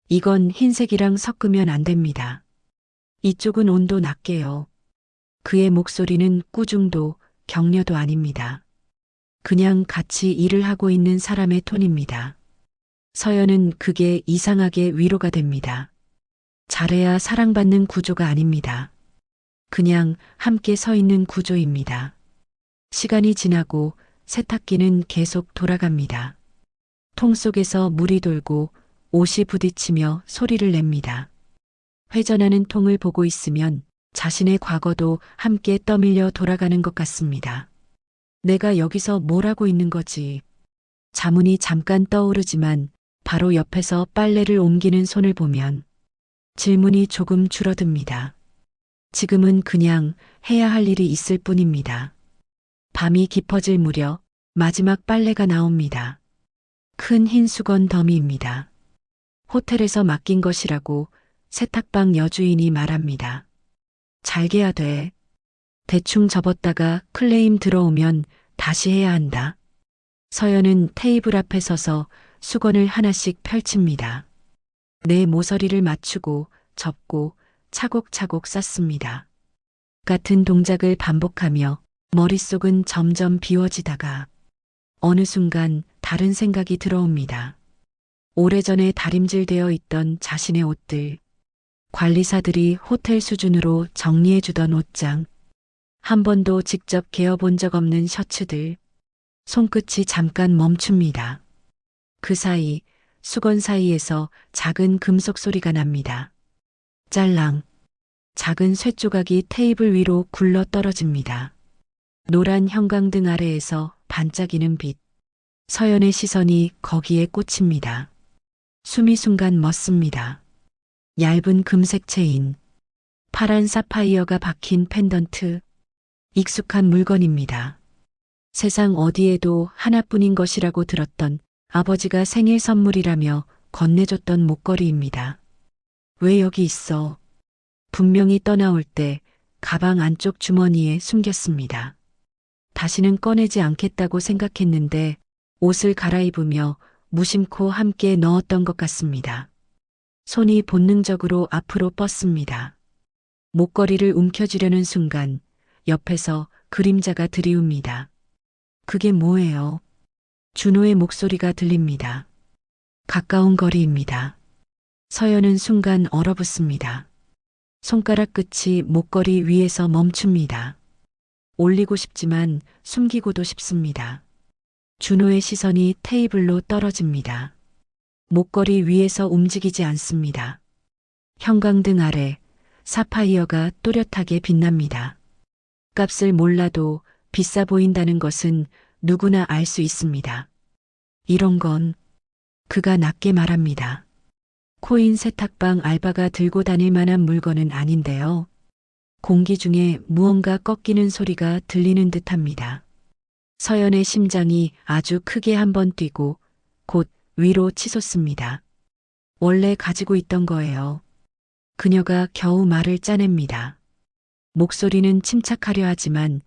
이건 흰색이랑 섞으면 안 됩니다. 이쪽은 온도 낮게요. 그의 목소리는 꾸중도 격려도 아닙니다. 그냥 같이 일을 하고 있는 사람의 톤입니다. 서연은 그게 이상하게 위로가 됩니다. 잘해야 사랑받는 구조가 아닙니다. 그냥 함께 서 있는 구조입니다. 시간이 지나고 세탁기는 계속 돌아갑니다. 통 속에서 물이 돌고 옷이 부딪히며 소리를 냅니다. 회전하는 통을 보고 있으면 자신의 과거도 함께 떠밀려 돌아가는 것 같습니다. 내가 여기서 뭘 하고 있는 거지? 자문이 잠깐 떠오르지만 바로 옆에서 빨래를 옮기는 손을 보면 질문이 조금 줄어듭니다. 지금은 그냥 해야 할 일이 있을 뿐입니다. 밤이 깊어질 무렵 마지막 빨래가 나옵니다. 큰 흰 수건 더미입니다. 호텔에서 맡긴 것이라고 세탁방 여주인이 말합니다. 잘게야 돼. 대충 접었다가 클레임 들어오면 다시 해야 한다. 서연은 테이블 앞에 서서 수건을 하나씩 펼칩니다. 내 모서리를 맞추고 접고 차곡차곡 쌓습니다. 같은 동작을 반복하며 머릿속은 점점 비워지다가 어느 순간 다른 생각이 들어옵니다. 오래전에 다림질되어 있던 자신의 옷들, 관리사들이 호텔 수준으로 정리해주던 옷장, 한 번도 직접 개어본 적 없는 셔츠들, 손끝이 잠깐 멈춥니다. 그 사이 수건 사이에서 작은 금속 소리가 납니다. 짤랑. 작은 쇳조각이 테이블 위로 굴러 떨어집니다. 노란 형광등 아래에서 반짝이는 빛. 서연의 시선이 거기에 꽂힙니다. 숨이 순간 멎습니다. 얇은 금색 체인, 파란 사파이어가 박힌 펜던트, 익숙한 물건입니다. 세상 어디에도 하나뿐인 것이라고 들었던 아버지가 생일 선물이라며 건네줬던 목걸이입니다. 왜 여기 있어? 분명히 떠나올 때 가방 안쪽 주머니에 숨겼습니다. 다시는 꺼내지 않겠다고 생각했는데 옷을 갈아입으며 무심코 함께 넣었던 것 같습니다. 손이 본능적으로 앞으로 뻗습니다. 목걸이를 움켜쥐려는 순간 옆에서 그림자가 들이웁니다. 그게 뭐예요? 준호의 목소리가 들립니다. 가까운 거리입니다. 서연은 순간 얼어붙습니다. 손가락 끝이 목걸이 위에서 멈춥니다. 올리고 싶지만 숨기고도 싶습니다. 준호의 시선이 테이블로 떨어집니다. 목걸이 위에서 움직이지 않습니다. 형광등 아래 사파이어가 또렷하게 빛납니다. 값을 몰라도 비싸 보인다는 것은 누구나 알 수 있습니다. 이런 건 그가 낮게 말합니다. 코인 세탁방 알바가 들고 다닐 만한 물건은 아닌데요. 공기 중에 무언가 꺾이는 소리가 들리는 듯합니다. 서연의 심장이 아주 크게 한번 뛰고 곧 위로 치솟습니다. 원래 가지고 있던 거예요. 그녀가 겨우 말을 짜냅니다. 목소리는 침착하려 하지만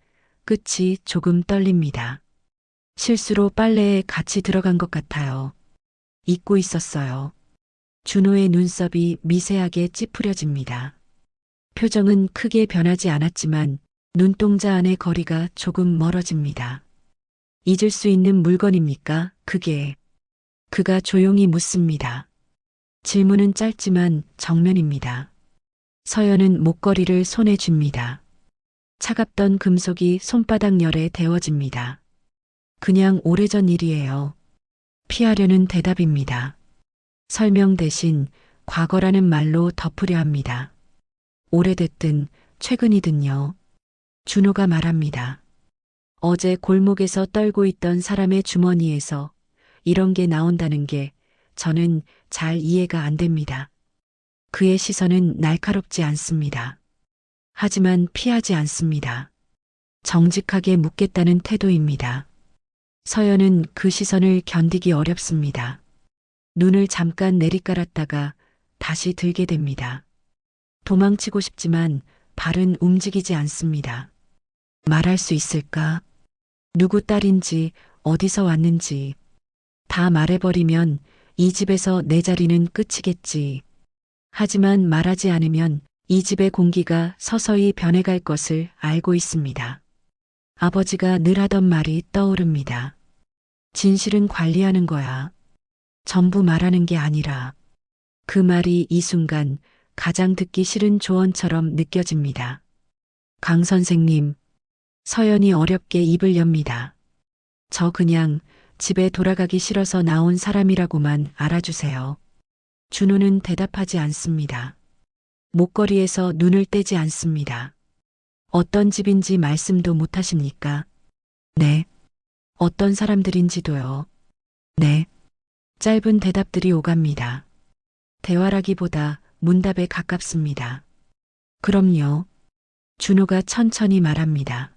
끝이 조금 떨립니다. 실수로 빨래에 같이 들어간 것 같아요. 잊고 있었어요. 준호의 눈썹이 미세하게 찌푸려집니다. 표정은 크게 변하지 않았지만 눈동자 안의 거리가 조금 멀어집니다. 잊을 수 있는 물건입니까? 그게. 그가 조용히 묻습니다. 질문은 짧지만 정면입니다. 서연은 목걸이를 손에 쥡니다. 차갑던 금속이 손바닥 열에 데워집니다. 그냥 오래전 일이에요. 피하려는 대답입니다. 설명 대신 과거라는 말로 덮으려 합니다. 오래됐든 최근이든요. 준호가 말합니다. 어제 골목에서 떨고 있던 사람의 주머니에서 이런 게 나온다는 게 저는 잘 이해가 안 됩니다. 그의 시선은 날카롭지 않습니다. 하지만 피하지 않습니다. 정직하게 묻겠다는 태도입니다. 서연은 그 시선을 견디기 어렵습니다. 눈을 잠깐 내리깔았다가 다시 들게 됩니다. 도망치고 싶지만 발은 움직이지 않습니다. 말할 수 있을까? 누구 딸인지, 어디서 왔는지. 다 말해버리면 이 집에서 내 자리는 끝이겠지. 하지만 말하지 않으면 이 집의 공기가 서서히 변해갈 것을 알고 있습니다. 아버지가 늘 하던 말이 떠오릅니다. 진실은 관리하는 거야. 전부 말하는 게 아니라. 그 말이 이 순간 가장 듣기 싫은 조언처럼 느껴집니다. 강 선생님, 서연이 어렵게 입을 엽니다. 저 그냥 집에 돌아가기 싫어서 나온 사람이라고만 알아주세요. 준호는 대답하지 않습니다. 목걸이에서 눈을 떼지 않습니다. 어떤 집인지 말씀도 못 하십니까? 네. 어떤 사람들인지도요. 네. 짧은 대답들이 오갑니다. 대화라기보다 문답에 가깝습니다. 그럼요. 준호가 천천히 말합니다.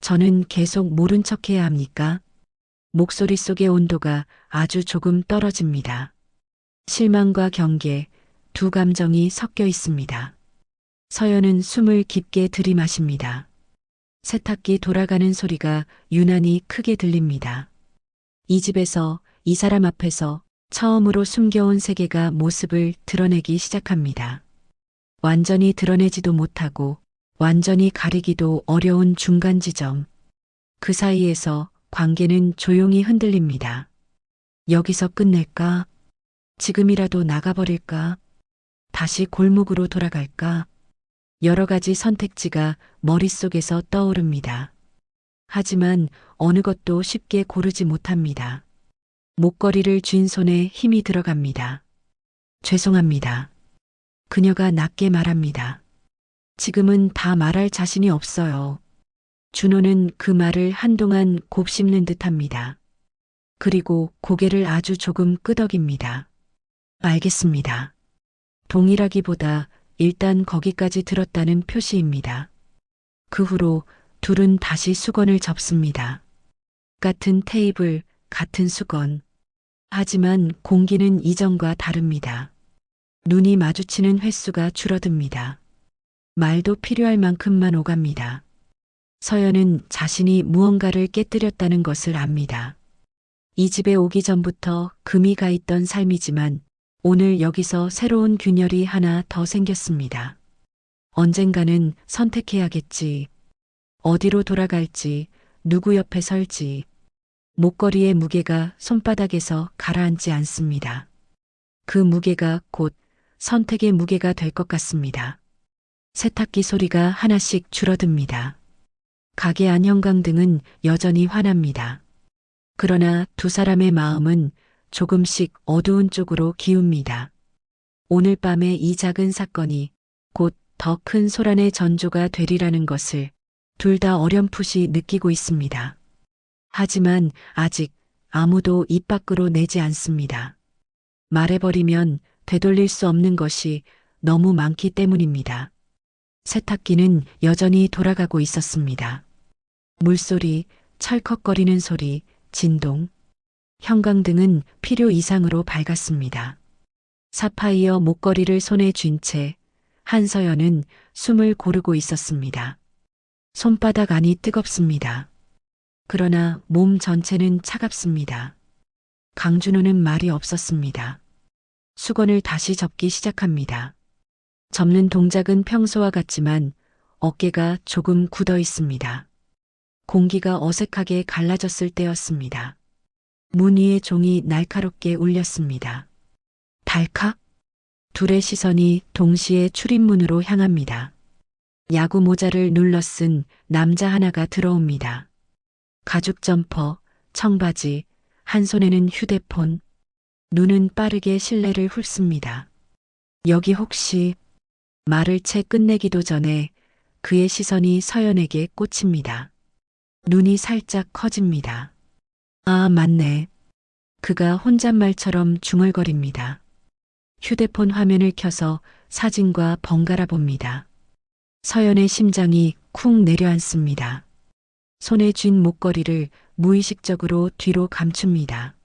저는 계속 모른 척해야 합니까? 목소리 속의 온도가 아주 조금 떨어집니다. 실망과 경계, 두 감정이 섞여 있습니다. 서연은 숨을 깊게 들이마십니다. 세탁기 돌아가는 소리가 유난히 크게 들립니다. 이 집에서, 이 사람 앞에서 처음으로 숨겨온 세계가 모습을 드러내기 시작합니다. 완전히 드러내지도 못하고 완전히 가리기도 어려운 중간 지점. 그 사이에서 관계는 조용히 흔들립니다. 여기서 끝낼까? 지금이라도 나가버릴까? 다시 골목으로 돌아갈까? 여러 가지 선택지가 머릿속에서 떠오릅니다. 하지만 어느 것도 쉽게 고르지 못합니다. 목걸이를 쥔 손에 힘이 들어갑니다. 죄송합니다. 그녀가 낮게 말합니다. 지금은 다 말할 자신이 없어요. 준호는 그 말을 한동안 곱씹는 듯합니다. 그리고 고개를 아주 조금 끄덕입니다. 알겠습니다. 동의라기보다 일단 거기까지 들었다는 표시입니다. 그 후로 둘은 다시 수건을 접습니다. 같은 테이블, 같은 수건. 하지만 공기는 이전과 다릅니다. 눈이 마주치는 횟수가 줄어듭니다. 말도 필요할 만큼만 오갑니다. 서연은 자신이 무언가를 깨뜨렸다는 것을 압니다. 이 집에 오기 전부터 금이 가 있던 삶이지만 오늘 여기서 새로운 균열이 하나 더 생겼습니다. 언젠가는 선택해야겠지. 어디로 돌아갈지, 누구 옆에 설지. 목걸이의 무게가 손바닥에서 가라앉지 않습니다. 그 무게가 곧 선택의 무게가 될 것 같습니다. 세탁기 소리가 하나씩 줄어듭니다. 가게 안 형광등은 여전히 환합니다. 그러나 두 사람의 마음은 조금씩 어두운 쪽으로 기웁니다. 오늘 밤의 이 작은 사건이 곧 더 큰 소란의 전조가 되리라는 것을 둘 다 어렴풋이 느끼고 있습니다. 하지만 아직 아무도 입 밖으로 내지 않습니다. 말해버리면 되돌릴 수 없는 것이 너무 많기 때문입니다. 세탁기는 여전히 돌아가고 있었습니다. 물소리, 철컥거리는 소리, 진동. 형광등은 필요 이상으로 밝았습니다. 사파이어 목걸이를 손에 쥔 채 한서연은 숨을 고르고 있었습니다. 손바닥 안이 뜨겁습니다. 그러나 몸 전체는 차갑습니다. 강준호는 말이 없었습니다. 수건을 다시 접기 시작합니다. 접는 동작은 평소와 같지만 어깨가 조금 굳어 있습니다. 공기가 어색하게 갈라졌을 때였습니다. 문 위의 종이 날카롭게 울렸습니다. 달칵? 둘의 시선이 동시에 출입문으로 향합니다. 야구 모자를 눌러 쓴 남자 하나가 들어옵니다. 가죽 점퍼, 청바지, 한 손에는 휴대폰, 눈은 빠르게 실내를 훑습니다. 여기 혹시 말을 채 끝내기도 전에 그의 시선이 서연에게 꽂힙니다. 눈이 살짝 커집니다. 아, 맞네. 그가 혼잣말처럼 중얼거립니다. 휴대폰 화면을 켜서 사진과 번갈아 봅니다. 서연의 심장이 쿵 내려앉습니다. 손에 쥔 목걸이를 무의식적으로 뒤로 감춥니다.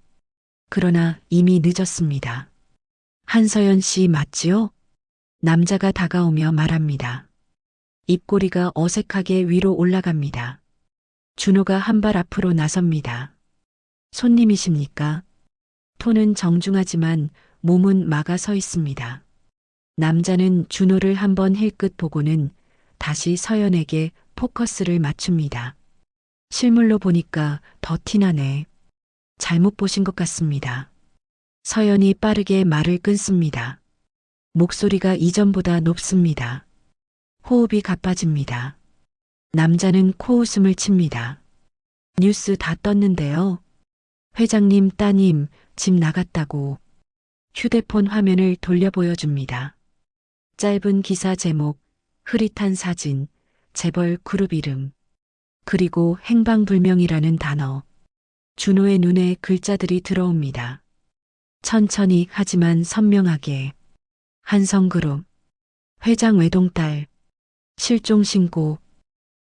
그러나 이미 늦었습니다. 한서연 씨 맞지요? 남자가 다가오며 말합니다. 입꼬리가 어색하게 위로 올라갑니다. 준호가 한 발 앞으로 나섭니다. 손님이십니까? 톤은 정중하지만 몸은 막아 서 있습니다. 남자는 준호를 한번 힐끗 보고는 다시 서연에게 포커스를 맞춥니다. 실물로 보니까 더 티나네. 잘못 보신 것 같습니다. 서연이 빠르게 말을 끊습니다. 목소리가 이전보다 높습니다. 호흡이 가빠집니다. 남자는 코웃음을 칩니다. 뉴스 다 떴는데요. 회장님 따님 집 나갔다고. 휴대폰 화면을 돌려 보여줍니다. 짧은 기사 제목, 흐릿한 사진, 재벌 그룹 이름, 그리고 행방불명이라는 단어. 준호의 눈에 글자들이 들어옵니다. 천천히 하지만 선명하게. 한성그룹, 회장 외동딸, 실종신고.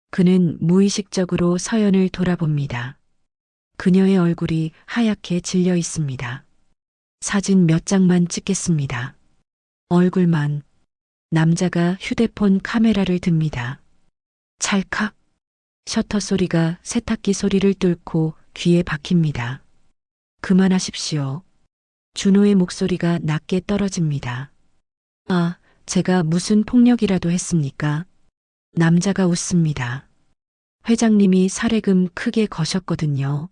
그는 무의식적으로 서연을 돌아봅니다. 그녀의 얼굴이 하얗게 질려 있습니다. 사진 몇 장만 찍겠습니다. 얼굴만. 남자가 휴대폰 카메라를 듭니다. 찰칵. 셔터 소리가 세탁기 소리를 뚫고 귀에 박힙니다. 그만하십시오. 준호의 목소리가 낮게 떨어집니다. 아, 제가 무슨 폭력이라도 했습니까? 남자가 웃습니다. 회장님이 사례금 크게 거셨거든요.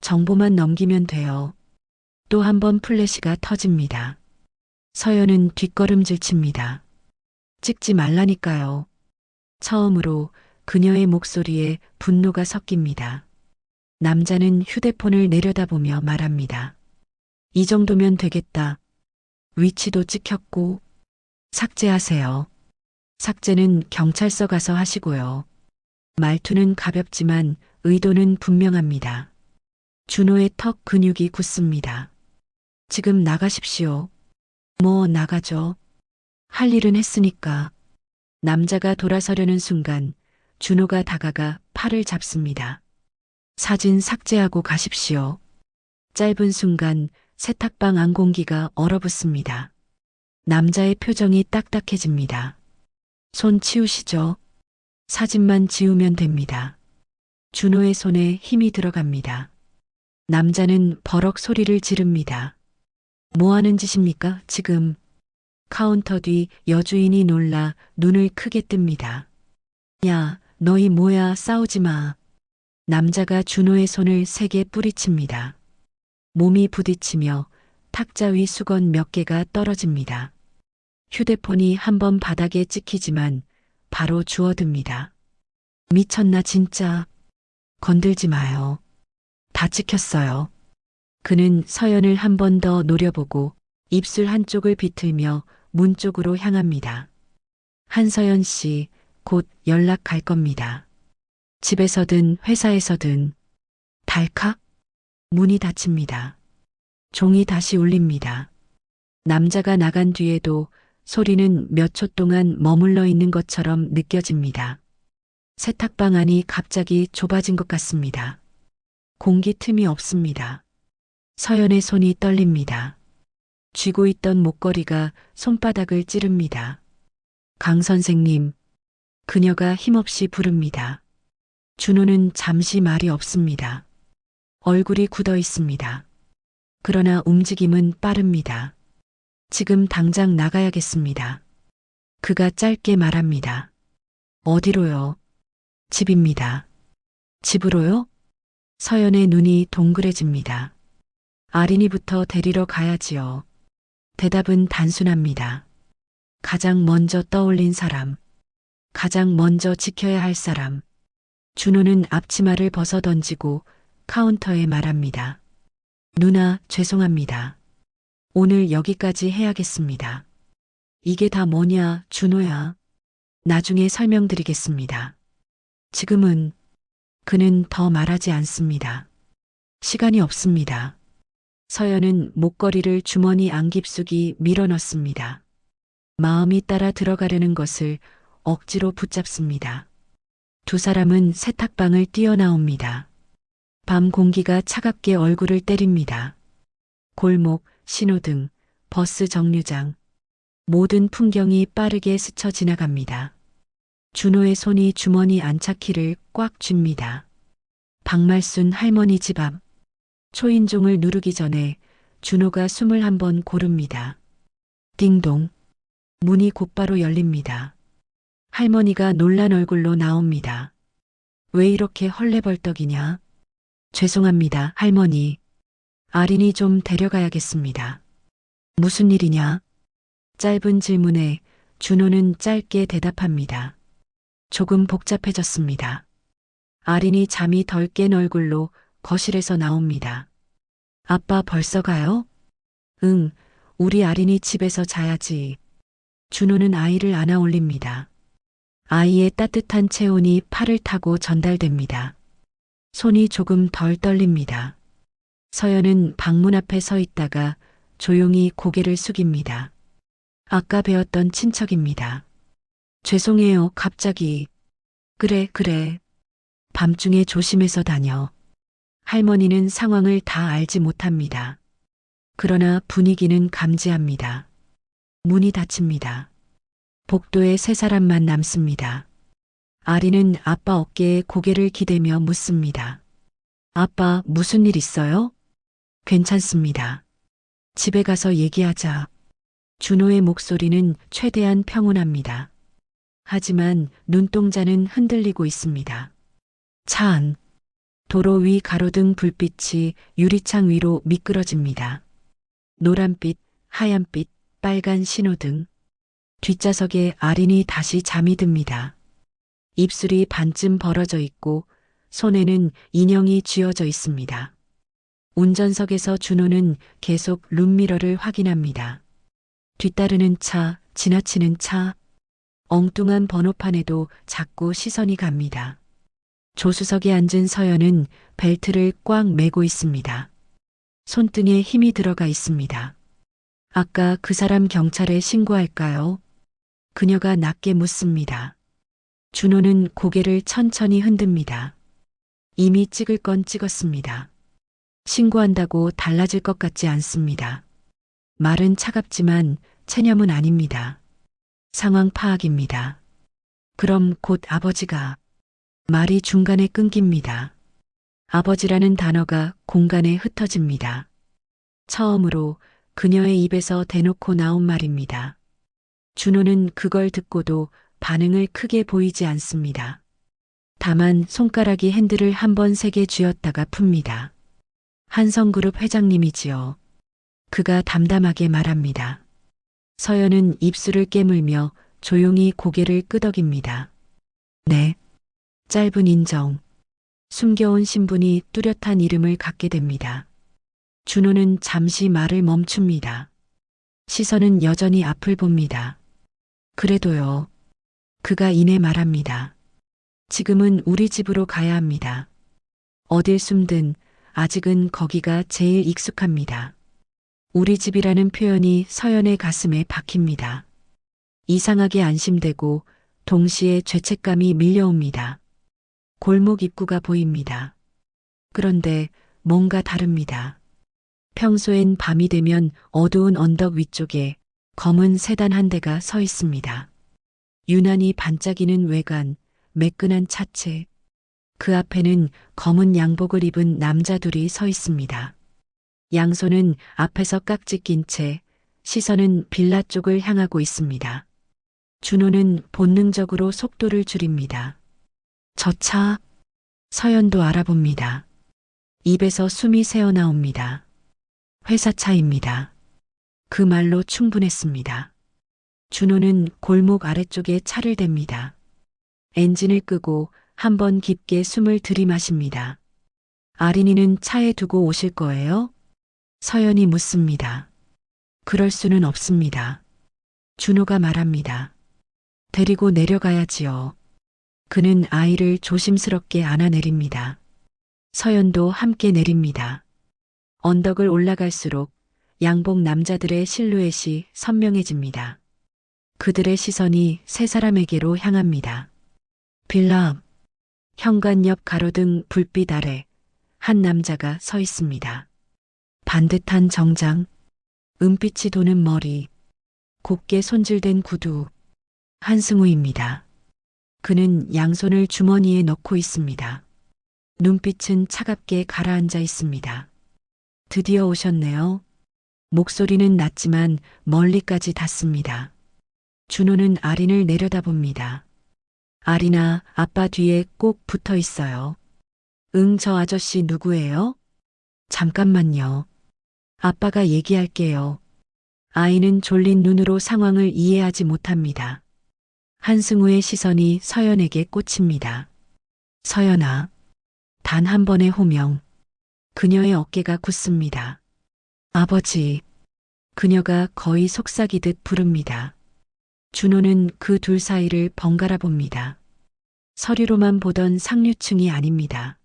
정보만 넘기면 돼요. 또 한 번 플래시가 터집니다. 서연은 뒷걸음질 칩니다. 찍지 말라니까요. 처음으로 그녀의 목소리에 분노가 섞입니다. 남자는 휴대폰을 내려다보며 말합니다. 이 정도면 되겠다. 위치도 찍혔고. 삭제하세요. 삭제는 경찰서 가서 하시고요. 말투는 가볍지만 의도는 분명합니다. 준호의 턱 근육이 굳습니다. 지금 나가십시오. 뭐 나가죠. 할 일은 했으니까. 남자가 돌아서려는 순간 준호가 다가가 팔을 잡습니다. 사진 삭제하고 가십시오. 짧은 순간 세탁방 안 공기가 얼어붙습니다. 남자의 표정이 딱딱해집니다. 손 치우시죠. 사진만 지우면 됩니다. 준호의 손에 힘이 들어갑니다. 남자는 버럭 소리를 지릅니다. 뭐 하는 짓입니까, 지금? 카운터 뒤 여주인이 놀라 눈을 크게 뜹니다. 야, 너희 뭐야, 싸우지 마. 남자가 준호의 손을 세게 뿌리칩니다. 몸이 부딪히며 탁자 위 수건 몇 개가 떨어집니다. 휴대폰이 한 번 바닥에 찍히지만 바로 주워듭니다. 미쳤나 진짜. 건들지 마요. 다 찍혔어요. 그는 서연을 한 번 더 노려보고 입술 한쪽을 비틀며 문 쪽으로 향합니다. 한서연 씨, 곧 연락 갈 겁니다. 집에서든 회사에서든. 달칵? 문이 닫힙니다. 종이 다시 울립니다. 남자가 나간 뒤에도 소리는 몇 초 동안 머물러 있는 것처럼 느껴집니다. 세탁방 안이 갑자기 좁아진 것 같습니다. 공기 틈이 없습니다. 서연의 손이 떨립니다. 쥐고 있던 목걸이가 손바닥을 찌릅니다. 강 선생님, 그녀가 힘없이 부릅니다. 준호는 잠시 말이 없습니다. 얼굴이 굳어 있습니다. 그러나 움직임은 빠릅니다. 지금 당장 나가야겠습니다. 그가 짧게 말합니다. 어디로요? 집입니다. 집으로요? 서연의 눈이 동그래집니다. 아린이부터 데리러 가야지요. 대답은 단순합니다. 가장 먼저 떠올린 사람. 가장 먼저 지켜야 할 사람. 준호는 앞치마를 벗어 던지고 카운터에 말합니다. 누나, 죄송합니다. 오늘 여기까지 해야겠습니다. 이게 다 뭐냐, 준호야. 나중에 설명드리겠습니다. 지금은. 그는 더 말하지 않습니다. 시간이 없습니다. 서연은 목걸이를 주머니 안 깊숙이 밀어넣습니다. 마음이 따라 들어가려는 것을 억지로 붙잡습니다. 두 사람은 세탁방을 뛰어나옵니다. 밤 공기가 차갑게 얼굴을 때립니다. 골목, 신호등, 버스 정류장. 모든 풍경이 빠르게 스쳐 지나갑니다. 준호의 손이 주머니 안착키를 꽉 쥡니다. 박말순 할머니 집 앞. 초인종을 누르기 전에 준호가 숨을 한번 고릅니다. 띵동. 문이 곧바로 열립니다. 할머니가 놀란 얼굴로 나옵니다. 왜 이렇게 헐레벌떡이냐? 죄송합니다, 할머니. 아린이 좀 데려가야겠습니다. 무슨 일이냐? 짧은 질문에 준호는 짧게 대답합니다. 조금 복잡해졌습니다. 아린이 잠이 덜 깬 얼굴로 거실에서 나옵니다. 아빠 벌써 가요? 응, 우리 아린이 집에서 자야지. 준호는 아이를 안아 올립니다. 아이의 따뜻한 체온이 팔을 타고 전달됩니다. 손이 조금 덜 떨립니다. 서연은 방문 앞에 서 있다가 조용히 고개를 숙입니다. 아까 배웠던 친척입니다. 죄송해요, 갑자기. 그래. 밤중에 조심해서 다녀. 할머니는 상황을 다 알지 못합니다. 그러나 분위기는 감지합니다. 문이 닫힙니다. 복도에 세 사람만 남습니다. 아리는 아빠 어깨에 고개를 기대며 묻습니다. 아빠, 무슨 일 있어요? 괜찮습니다. 집에 가서 얘기하자. 준호의 목소리는 최대한 평온합니다. 하지만 눈동자는 흔들리고 있습니다. 차 안. 도로 위 가로등 불빛이 유리창 위로 미끄러집니다. 노란빛, 하얀빛, 빨간 신호등. 뒷좌석에 아린이 다시 잠이 듭니다. 입술이 반쯤 벌어져 있고 손에는 인형이 쥐어져 있습니다. 운전석에서 준호는 계속 룸미러를 확인합니다. 뒤따르는 차, 지나치는 차, 엉뚱한 번호판에도 자꾸 시선이 갑니다. 조수석에 앉은 서연은 벨트를 꽉 매고 있습니다. 손등에 힘이 들어가 있습니다. 아까 그 사람 경찰에 신고할까요? 그녀가 낮게 묻습니다. 준호는 고개를 천천히 흔듭니다. 이미 찍을 건 찍었습니다. 신고한다고 달라질 것 같지 않습니다. 말은 차갑지만 체념은 아닙니다. 상황 파악입니다. 그럼 곧 아버지가. 말이 중간에 끊깁니다. 아버지라는 단어가 공간에 흩어집니다. 처음으로 그녀의 입에서 대놓고 나온 말입니다. 준호는 그걸 듣고도 반응을 크게 보이지 않습니다. 다만 손가락이 핸들을 한번 세게 쥐었다가 풉니다. 한성그룹 회장님이지요. 그가 담담하게 말합니다. 서연은 입술을 깨물며 조용히 고개를 끄덕입니다. 네. 짧은 인정. 숨겨온 신분이 뚜렷한 이름을 갖게 됩니다. 준호는 잠시 말을 멈춥니다. 시선은 여전히 앞을 봅니다. 그래도요. 그가 이내 말합니다. 지금은 우리 집으로 가야 합니다. 어딜 숨든 아직은 거기가 제일 익숙합니다. 우리 집이라는 표현이 서연의 가슴에 박힙니다. 이상하게 안심되고 동시에 죄책감이 밀려옵니다. 골목 입구가 보입니다. 그런데 뭔가 다릅니다. 평소엔 밤이 되면 어두운 언덕 위쪽에 검은 세단 한 대가 서 있습니다. 유난히 반짝이는 외관, 매끈한 차체. 그 앞에는 검은 양복을 입은 남자 둘이 서 있습니다. 양손은 앞에서 깍지 낀 채 시선은 빌라 쪽을 향하고 있습니다. 준호는 본능적으로 속도를 줄입니다. 저 차, 서연도 알아봅니다. 입에서 숨이 새어나옵니다. 회사 차입니다. 그 말로 충분했습니다. 준호는 골목 아래쪽에 차를 댑니다. 엔진을 끄고 한번 깊게 숨을 들이마십니다. 아린이는 차에 두고 오실 거예요? 서연이 묻습니다. 그럴 수는 없습니다. 준호가 말합니다. 데리고 내려가야지요. 그는 아이를 조심스럽게 안아내립니다. 서연도 함께 내립니다. 언덕을 올라갈수록 양복 남자들의 실루엣이 선명해집니다. 그들의 시선이 세 사람에게로 향합니다. 빌라 앞, 현관 옆 가로등 불빛 아래 한 남자가 서 있습니다. 반듯한 정장, 은빛이 도는 머리, 곱게 손질된 구두, 한승우입니다. 그는 양손을 주머니에 넣고 있습니다. 눈빛은 차갑게 가라앉아 있습니다. 드디어 오셨네요. 목소리는 낮지만 멀리까지 닿습니다. 준호는 아린을 내려다봅니다. 아린아, 아빠 뒤에 꼭 붙어 있어요. 응, 저 아저씨 누구예요? 잠깐만요. 아빠가 얘기할게요. 아이는 졸린 눈으로 상황을 이해하지 못합니다. 한승우의 시선이 서연에게 꽂힙니다. 서연아. 단 한 번의 호명. 그녀의 어깨가 굳습니다. 아버지. 그녀가 거의 속삭이듯 부릅니다. 준호는 그 둘 사이를 번갈아 봅니다. 서류로만 보던 상류층이 아닙니다.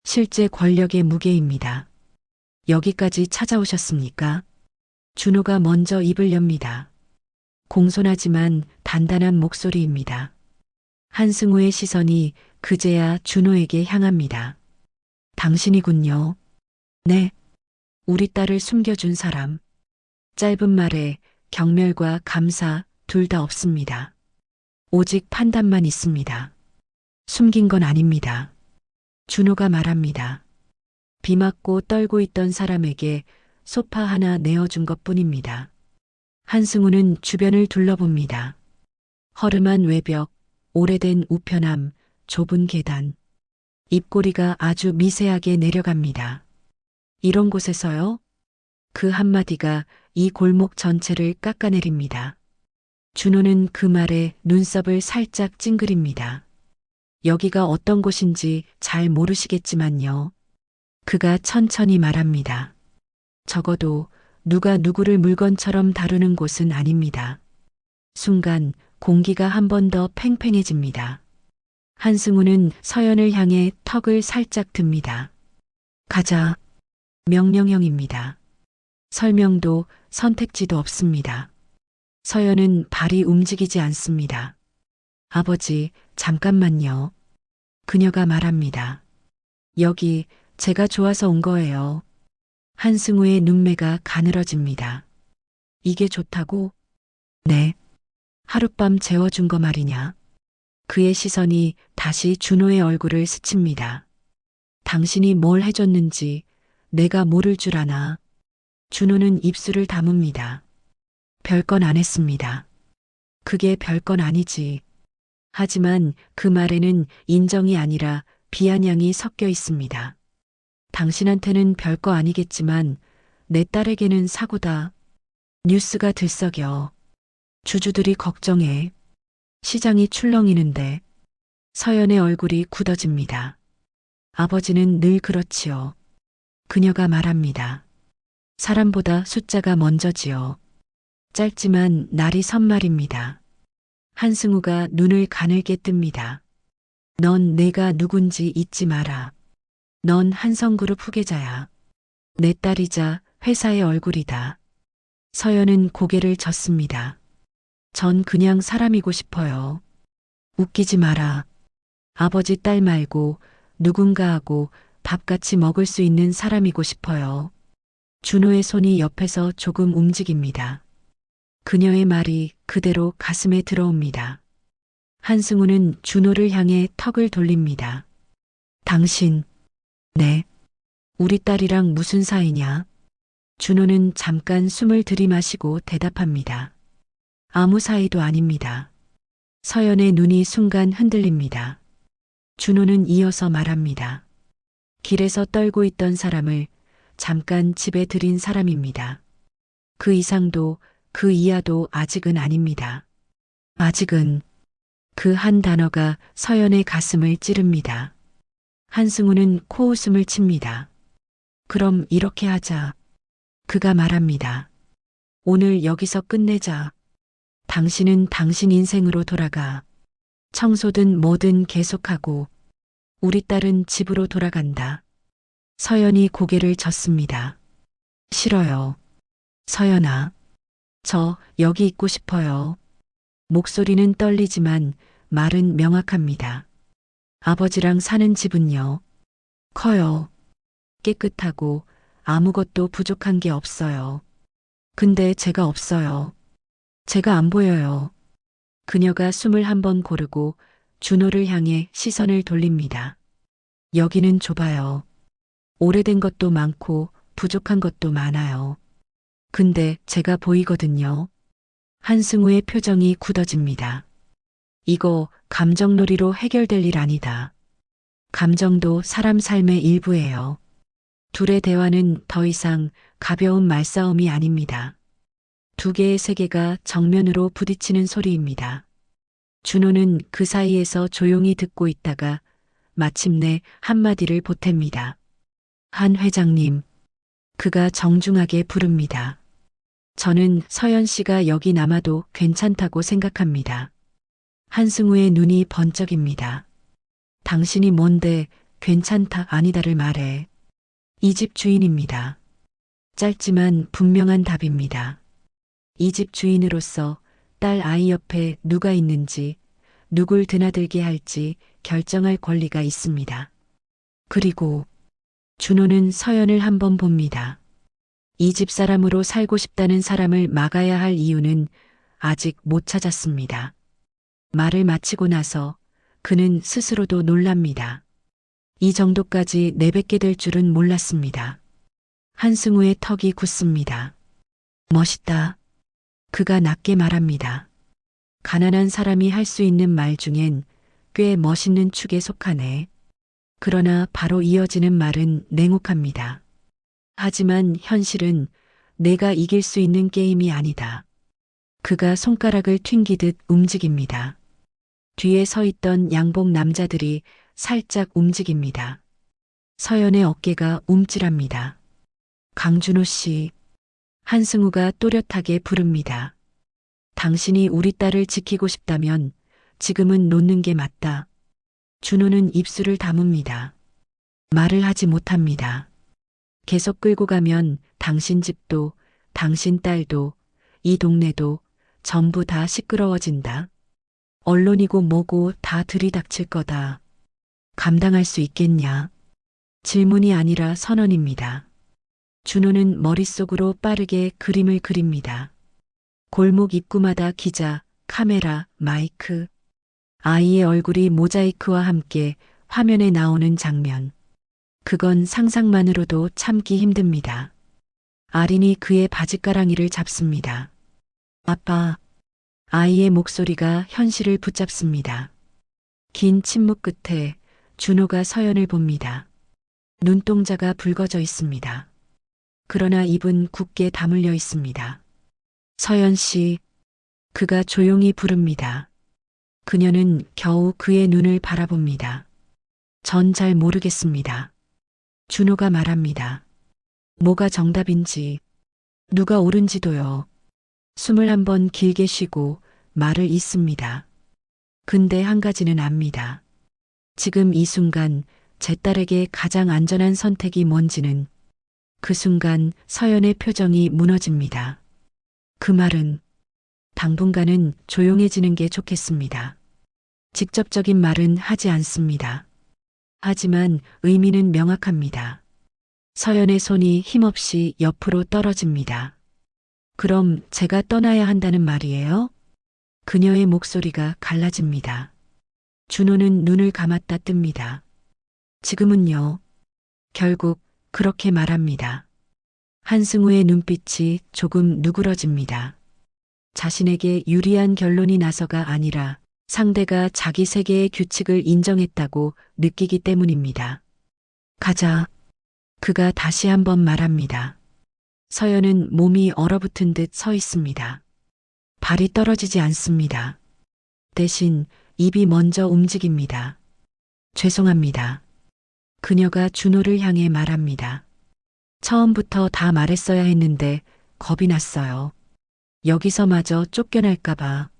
실제 권력의 무게입니다. 여기까지 찾아오셨습니까? 준호가 먼저 입을 엽니다. 공손하지만 단단한 목소리입니다. 한승우의 시선이 그제야 준호에게 향합니다. 당신이군요. 네. 우리 딸을 숨겨준 사람. 짧은 말에 경멸과 감사 둘 다 없습니다. 오직 판단만 있습니다. 숨긴 건 아닙니다. 준호가 말합니다. 비 맞고 떨고 있던 사람에게 소파 하나 내어준 것 뿐입니다. 한승우는 주변을 둘러봅니다. 허름한 외벽, 오래된 우편함, 좁은 계단. 입꼬리가 아주 미세하게 내려갑니다. 이런 곳에서요? 그 한마디가 이 골목 전체를 깎아내립니다. 준호는 그 말에 눈썹을 살짝 찡그립니다. 여기가 어떤 곳인지 잘 모르시겠지만요. 그가 천천히 말합니다. 적어도 누가 누구를 물건처럼 다루는 곳은 아닙니다. 순간 공기가 한 번 더 팽팽해집니다. 한승우는 서연을 향해 턱을 살짝 듭니다. 가자. 명령형입니다. 설명도 선택지도 없습니다. 서연은 발이 움직이지 않습니다. 아버지, 잠깐만요. 그녀가 말합니다. 여기 제가 좋아서 온 거예요. 한승우의 눈매가 가늘어집니다. 이게 좋다고? 네. 하룻밤 재워준 거 말이냐. 그의 시선이 다시 준호의 얼굴을 스칩니다. 당신이 뭘 해줬는지 내가 모를 줄 아나. 준호는 입술을 다뭅니다. 별건 안 했습니다. 그게 별건 아니지. 하지만 그 말에는 인정이 아니라 비아냥이 섞여 있습니다. 당신한테는 별거 아니겠지만 내 딸에게는 사고다. 뉴스가 들썩여. 주주들이 걱정해. 시장이 출렁이는데. 서연의 얼굴이 굳어집니다. 아버지는 늘 그렇지요. 그녀가 말합니다. 사람보다 숫자가 먼저지요. 짧지만 날이 선말입니다. 한승우가 눈을 가늘게 뜹니다. 넌 내가 누군지 잊지 마라. 넌 한성그룹 후계자야. 내 딸이자 회사의 얼굴이다. 서연은 고개를 젓습니다. 전 그냥 사람이고 싶어요. 웃기지 마라. 아버지 딸 말고 누군가하고 밥같이 먹을 수 있는 사람이고 싶어요. 준호의 손이 옆에서 조금 움직입니다. 그녀의 말이 그대로 가슴에 들어옵니다. 한승우는 준호를 향해 턱을 돌립니다. 당신, 네. 우리 딸이랑 무슨 사이냐? 준호는 잠깐 숨을 들이마시고 대답합니다. 아무 사이도 아닙니다. 서연의 눈이 순간 흔들립니다. 준호는 이어서 말합니다. 길에서 떨고 있던 사람을 잠깐 집에 들인 사람입니다. 그 이상도 그 이하도 아직은 아닙니다. 아직은 그 한 단어가 서연의 가슴을 찌릅니다. 한승우는 코웃음을 칩니다. 그럼 이렇게 하자. 그가 말합니다. 오늘 여기서 끝내자. 당신은 당신 인생으로 돌아가. 청소든 뭐든 계속하고 우리 딸은 집으로 돌아간다. 서연이 고개를 젓습니다. 싫어요. 서연아. 저 여기 있고 싶어요. 목소리는 떨리지만 말은 명확합니다. 아버지랑 사는 집은요. 커요. 깨끗하고 아무것도 부족한 게 없어요. 근데 제가 없어요. 제가 안 보여요. 그녀가 숨을 한번 고르고 준호를 향해 시선을 돌립니다. 여기는 좁아요. 오래된 것도 많고 부족한 것도 많아요. 근데 제가 보이거든요. 한승우의 표정이 굳어집니다. 이거 감정놀이로 해결될 일 아니다. 감정도 사람 삶의 일부예요. 둘의 대화는 더 이상 가벼운 말싸움이 아닙니다. 두 개의 세계가 정면으로 부딪히는 소리입니다. 준호는 그 사이에서 조용히 듣고 있다가 마침내 한마디를 보탭니다. 한 회장님. 그가 정중하게 부릅니다. 저는 서연 씨가 여기 남아도 괜찮다고 생각합니다. 한승우의 눈이 번쩍입니다. 당신이 뭔데 괜찮다 아니다를 말해. 이 집 주인입니다. 짧지만 분명한 답입니다. 이 집 주인으로서 딸 아이 옆에 누가 있는지, 누굴 드나들게 할지 결정할 권리가 있습니다. 그리고 준호는 서연을 한번 봅니다. 이 집 사람으로 살고 싶다는 사람을 막아야 할 이유는 아직 못 찾았습니다. 말을 마치고 나서 그는 스스로도 놀랍니다. 이 정도까지 내뱉게 될 줄은 몰랐습니다. 한승우의 턱이 굳습니다. 멋있다. 그가 낮게 말합니다. 가난한 사람이 할 수 있는 말 중엔 꽤 멋있는 축에 속하네. 그러나 바로 이어지는 말은 냉혹합니다. 하지만 현실은 내가 이길 수 있는 게임이 아니다. 그가 손가락을 튕기듯 움직입니다. 뒤에 서 있던 양복 남자들이 살짝 움직입니다. 서연의 어깨가 움찔합니다. 강준호 씨, 한승우가 또렷하게 부릅니다. 당신이 우리 딸을 지키고 싶다면 지금은 놓는 게 맞다. 준호는 입술을 다뭅니다. 말을 하지 못합니다. 계속 끌고 가면 당신 집도, 당신 딸도, 이 동네도 전부 다 시끄러워진다. 언론이고 뭐고 다 들이닥칠 거다. 감당할 수 있겠냐? 질문이 아니라 선언입니다. 준호는 머릿속으로 빠르게 그림을 그립니다. 골목 입구마다 기자, 카메라, 마이크. 아이의 얼굴이 모자이크와 함께 화면에 나오는 장면. 그건 상상만으로도 참기 힘듭니다. 아린이 그의 바짓가랑이를 잡습니다. 아빠. 아이의 목소리가 현실을 붙잡습니다. 긴 침묵 끝에 준호가 서연을 봅니다. 눈동자가 붉어져 있습니다. 그러나 입은 굳게 다물려 있습니다. 서연 씨, 그가 조용히 부릅니다. 그녀는 겨우 그의 눈을 바라봅니다. 전 잘 모르겠습니다. 준호가 말합니다. 뭐가 정답인지, 누가 옳은지도요. 숨을 한번 길게 쉬고 말을 잇습니다. 근데 한 가지는 압니다. 지금 이 순간 제 딸에게 가장 안전한 선택이 뭔지는. 그 순간 서연의 표정이 무너집니다. 그 말은 당분간은 조용해지는 게 좋겠습니다. 직접적인 말은 하지 않습니다. 하지만 의미는 명확합니다. 서연의 손이 힘없이 옆으로 떨어집니다. 그럼 제가 떠나야 한다는 말이에요? 그녀의 목소리가 갈라집니다. 준호는 눈을 감았다 뜹니다. 지금은요. 결국 그렇게 말합니다. 한승우의 눈빛이 조금 누그러집니다. 자신에게 유리한 결론이 나서가 아니라 상대가 자기 세계의 규칙을 인정했다고 느끼기 때문입니다. 가자. 그가 다시 한번 말합니다. 서연은 몸이 얼어붙은 듯 서 있습니다. 발이 떨어지지 않습니다. 대신 입이 먼저 움직입니다. 죄송합니다. 그녀가 준호를 향해 말합니다. 처음부터 다 말했어야 했는데 겁이 났어요. 여기서마저 쫓겨날까봐.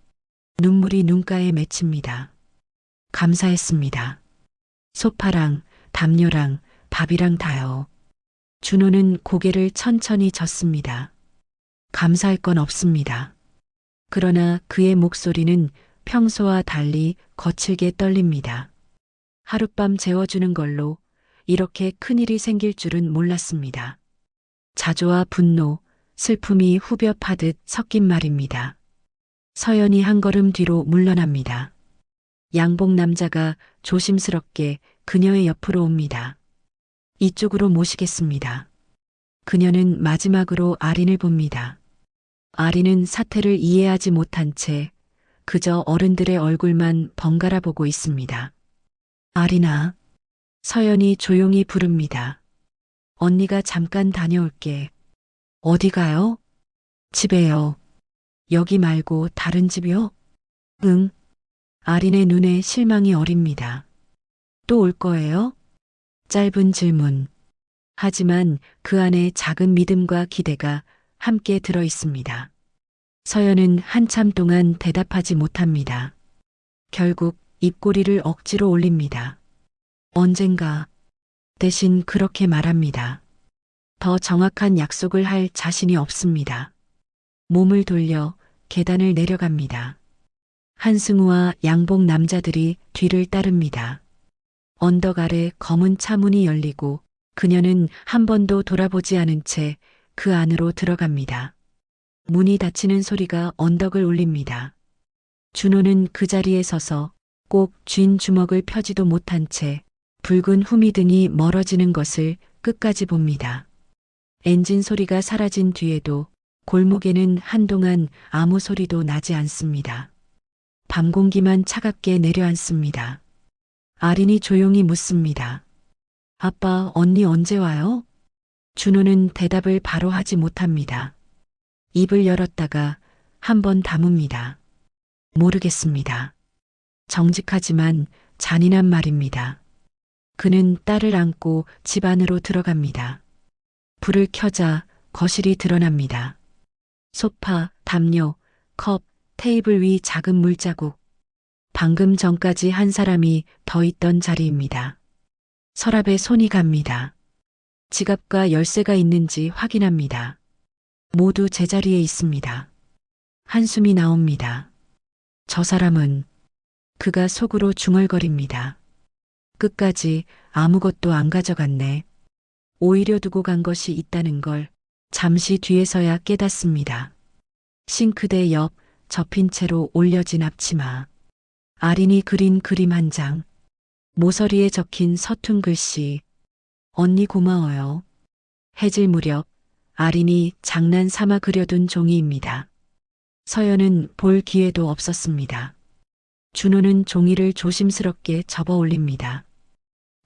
눈물이 눈가에 맺힙니다. 감사했습니다. 소파랑 담요랑 밥이랑 다요. 준호는 고개를 천천히 젓습니다. 감사할 건 없습니다. 그러나 그의 목소리는 평소와 달리 거칠게 떨립니다. 하룻밤 재워주는 걸로 이렇게 큰일이 생길 줄은 몰랐습니다. 자조와 분노, 슬픔이 후벼 파듯 섞인 말입니다. 서연이 한 걸음 뒤로 물러납니다. 양복 남자가 조심스럽게 그녀의 옆으로 옵니다. 이쪽으로 모시겠습니다. 그녀는 마지막으로 아린을 봅니다. 아린은 사태를 이해하지 못한 채 그저 어른들의 얼굴만 번갈아 보고 있습니다. 아린아. 서연이 조용히 부릅니다. 언니가 잠깐 다녀올게. 어디 가요? 집에요. 여기 말고 다른 집이요? 응. 아린의 눈에 실망이 어립니다. 또 올 거예요? 짧은 질문. 하지만 그 안에 작은 믿음과 기대가 함께 들어 있습니다. 서연은 한참 동안 대답하지 못합니다. 결국 입꼬리를 억지로 올립니다. 언젠가. 대신 그렇게 말합니다. 더 정확한 약속을 할 자신이 없습니다. 몸을 돌려 계단을 내려갑니다. 한승우와 양복 남자들이 뒤를 따릅니다. 언덕 아래 검은 차문이 열리고 그녀는 한 번도 돌아보지 않은 채 그 안으로 들어갑니다. 문이 닫히는 소리가 언덕을 울립니다. 준호는 그 자리에 서서 꼭 쥔 주먹을 펴지도 못한 채 붉은 후미등이 멀어지는 것을 끝까지 봅니다. 엔진 소리가 사라진 뒤에도 골목에는 한동안 아무 소리도 나지 않습니다. 밤 공기만 차갑게 내려앉습니다. 아린이 조용히 묻습니다. 아빠, 언니 언제 와요? 준호는 대답을 바로 하지 못합니다. 입을 열었다가 한 번 다뭅니다. 모르겠습니다. 정직하지만 잔인한 말입니다. 그는 딸을 안고 집 안으로 들어갑니다. 불을 켜자 거실이 드러납니다. 소파, 담요, 컵, 테이블 위 작은 물자국. 방금 전까지 한 사람이 더 있던 자리입니다. 서랍에 손이 갑니다. 지갑과 열쇠가 있는지 확인합니다. 모두 제자리에 있습니다. 한숨이 나옵니다. 저 사람은 그가 속으로 중얼거립니다. 끝까지 아무것도 안 가져갔네. 오히려 두고 간 것이 있다는 걸 잠시 뒤에서야 깨닫습니다. 싱크대 옆 접힌 채로 올려진 앞치마. 아린이 그린 그림 한 장. 모서리에 적힌 서툰 글씨. 언니 고마워요. 해질 무렵 아린이 장난 삼아 그려둔 종이입니다. 서연은 볼 기회도 없었습니다. 준호는 종이를 조심스럽게 접어 올립니다.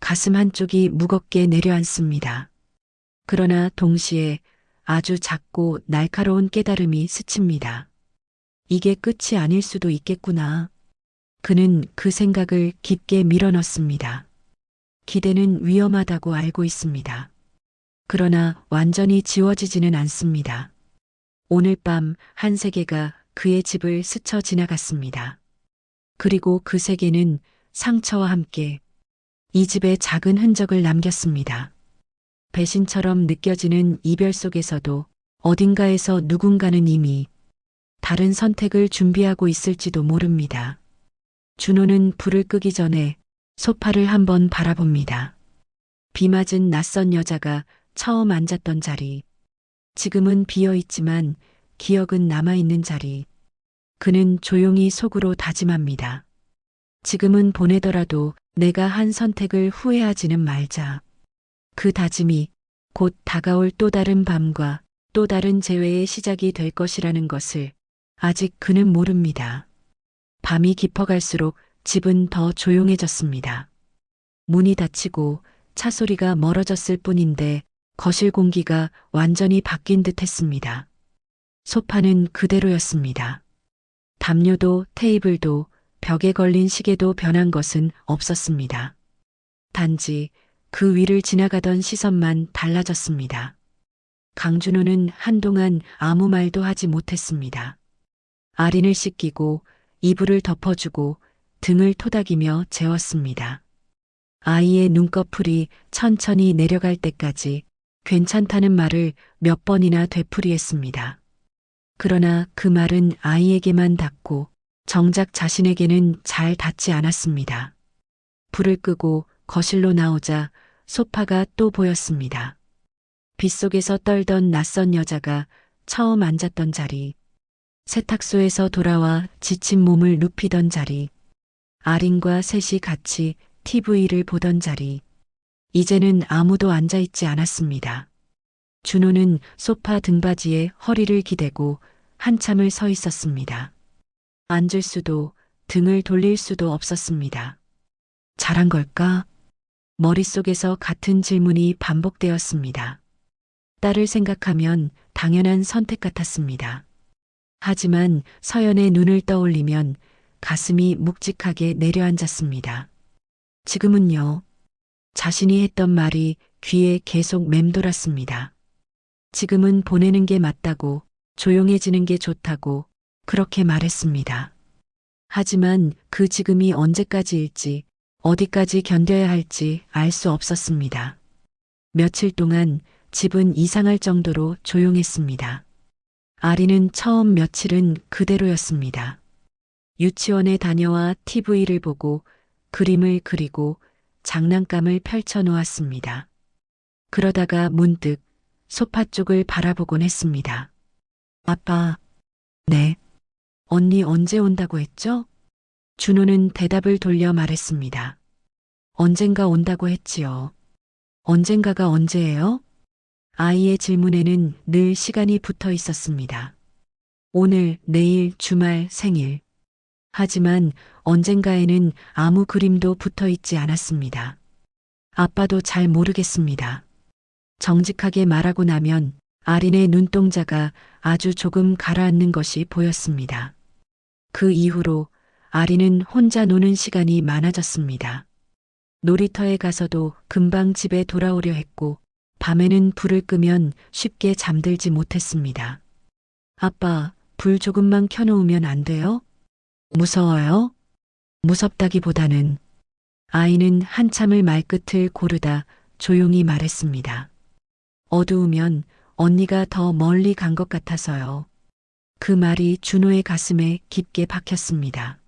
가슴 한쪽이 무겁게 내려앉습니다. 그러나 동시에 아주 작고 날카로운 깨달음이 스칩니다. 이게 끝이 아닐 수도 있겠구나. 그는 그 생각을 깊게 밀어넣습니다. 기대는 위험하다고 알고 있습니다. 그러나 완전히 지워지지는 않습니다. 오늘 밤 한 세계가 그의 집을 스쳐 지나갔습니다. 그리고 그 세계는 상처와 함께 이 집에 작은 흔적을 남겼습니다. 배신처럼 느껴지는 이별 속에서도 어딘가에서 누군가는 이미 다른 선택을 준비하고 있을지도 모릅니다. 준호는 불을 끄기 전에 소파를 한번 바라봅니다. 비 맞은 낯선 여자가 처음 앉았던 자리. 지금은 비어 있지만 기억은 남아있는 자리. 그는 조용히 속으로 다짐합니다. 지금은 보내더라도 내가 한 선택을 후회하지는 말자. 그 다짐이 곧 다가올 또 다른 밤과 또 다른 재회의 시작이 될 것이라는 것을 아직 그는 모릅니다. 밤이 깊어갈수록 집은 더 조용해졌습니다. 문이 닫히고 차 소리가 멀어졌을 뿐인데 거실 공기가 완전히 바뀐 듯 했습니다. 소파는 그대로였습니다. 담요도 테이블도 벽에 걸린 시계도 변한 것은 없었습니다. 단지 그 위를 지나가던 시선만 달라졌습니다. 강준호는 한동안 아무 말도 하지 못했습니다. 아린을 씻기고 이불을 덮어주고 등을 토닥이며 재웠습니다. 아이의 눈꺼풀이 천천히 내려갈 때까지 괜찮다는 말을 몇 번이나 되풀이했습니다. 그러나 그 말은 아이에게만 닿고 정작 자신에게는 잘 닿지 않았습니다. 불을 끄고 거실로 나오자 소파가 또 보였습니다. 빗속에서 떨던 낯선 여자가 처음 앉았던 자리, 세탁소에서 돌아와 지친 몸을 눕히던 자리, 아린과 셋이 같이 TV를 보던 자리. 이제는 아무도 앉아있지 않았습니다. 준호는 소파 등받이에 허리를 기대고 한참을 서 있었습니다. 앉을 수도 등을 돌릴 수도 없었습니다. 잘한 걸까? 머릿속에서 같은 질문이 반복되었습니다. 딸을 생각하면 당연한 선택 같았습니다. 하지만 서연의 눈을 떠올리면 가슴이 묵직하게 내려앉았습니다. 지금은요. 자신이 했던 말이 귀에 계속 맴돌았습니다. 지금은 보내는 게 맞다고, 조용해지는 게 좋다고 그렇게 말했습니다. 하지만 그 지금이 언제까지일지, 어디까지 견뎌야 할지 알 수 없었습니다. 며칠 동안 집은 이상할 정도로 조용했습니다. 아리는 처음 며칠은 그대로였습니다. 유치원에 다녀와 TV를 보고 그림을 그리고 장난감을 펼쳐 놓았습니다. 그러다가 문득 소파 쪽을 바라보곤 했습니다. 아빠, 네. 언니 언제 온다고 했죠? 준호는 대답을 돌려 말했습니다. 언젠가 온다고 했지요. 언젠가가 언제예요? 아이의 질문에는 늘 시간이 붙어 있었습니다. 오늘, 내일, 주말, 생일. 하지만 언젠가에는 아무 그림도 붙어 있지 않았습니다. 아빠도 잘 모르겠습니다. 정직하게 말하고 나면 아린의 눈동자가 아주 조금 가라앉는 것이 보였습니다. 그 이후로 아린은 혼자 노는 시간이 많아졌습니다. 놀이터에 가서도 금방 집에 돌아오려 했고, 밤에는 불을 끄면 쉽게 잠들지 못했습니다. 아빠, 불 조금만 켜놓으면 안 돼요? 무서워요? 무섭다기보다는 아이는 한참을 말끝을 고르다 조용히 말했습니다. 어두우면 언니가 더 멀리 간 것 같아서요. 그 말이 준호의 가슴에 깊게 박혔습니다.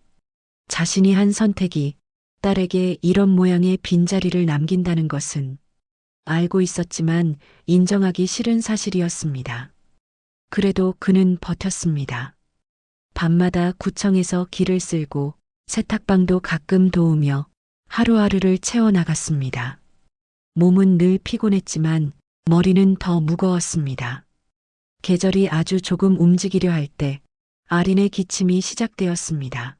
자신이 한 선택이 딸에게 이런 모양의 빈자리를 남긴다는 것은 알고 있었지만 인정하기 싫은 사실이었습니다. 그래도 그는 버텼습니다. 밤마다 구청에서 길을 쓸고 세탁방도 가끔 도우며 하루하루를 채워나갔습니다. 몸은 늘 피곤했지만 머리는 더 무거웠습니다. 계절이 아주 조금 움직이려 할 때 아린의 기침이 시작되었습니다.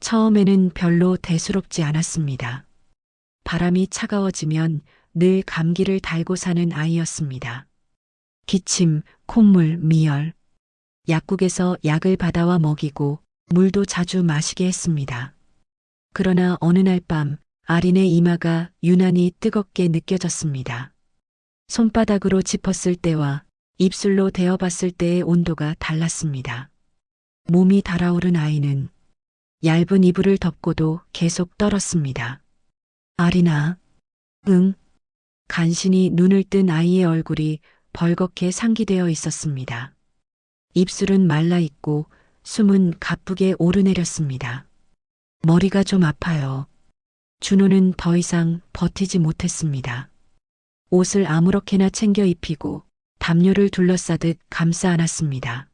처음에는 별로 대수롭지 않았습니다. 바람이 차가워지면 늘 감기를 달고 사는 아이였습니다. 기침, 콧물, 미열. 약국에서 약을 받아와 먹이고 물도 자주 마시게 했습니다. 그러나 어느 날 밤 아린의 이마가 유난히 뜨겁게 느껴졌습니다. 손바닥으로 짚었을 때와 입술로 대어봤을 때의 온도가 달랐습니다. 몸이 달아오른 아이는 얇은 이불을 덮고도 계속 떨었습니다. 아린아, 응. 간신히 눈을 뜬 아이의 얼굴이 벌겋게 상기되어 있었습니다. 입술은 말라있고 숨은 가쁘게 오르내렸습니다. 머리가 좀 아파요. 준호는 더 이상 버티지 못했습니다. 옷을 아무렇게나 챙겨 입히고 담요를 둘러싸듯 감싸 안았습니다.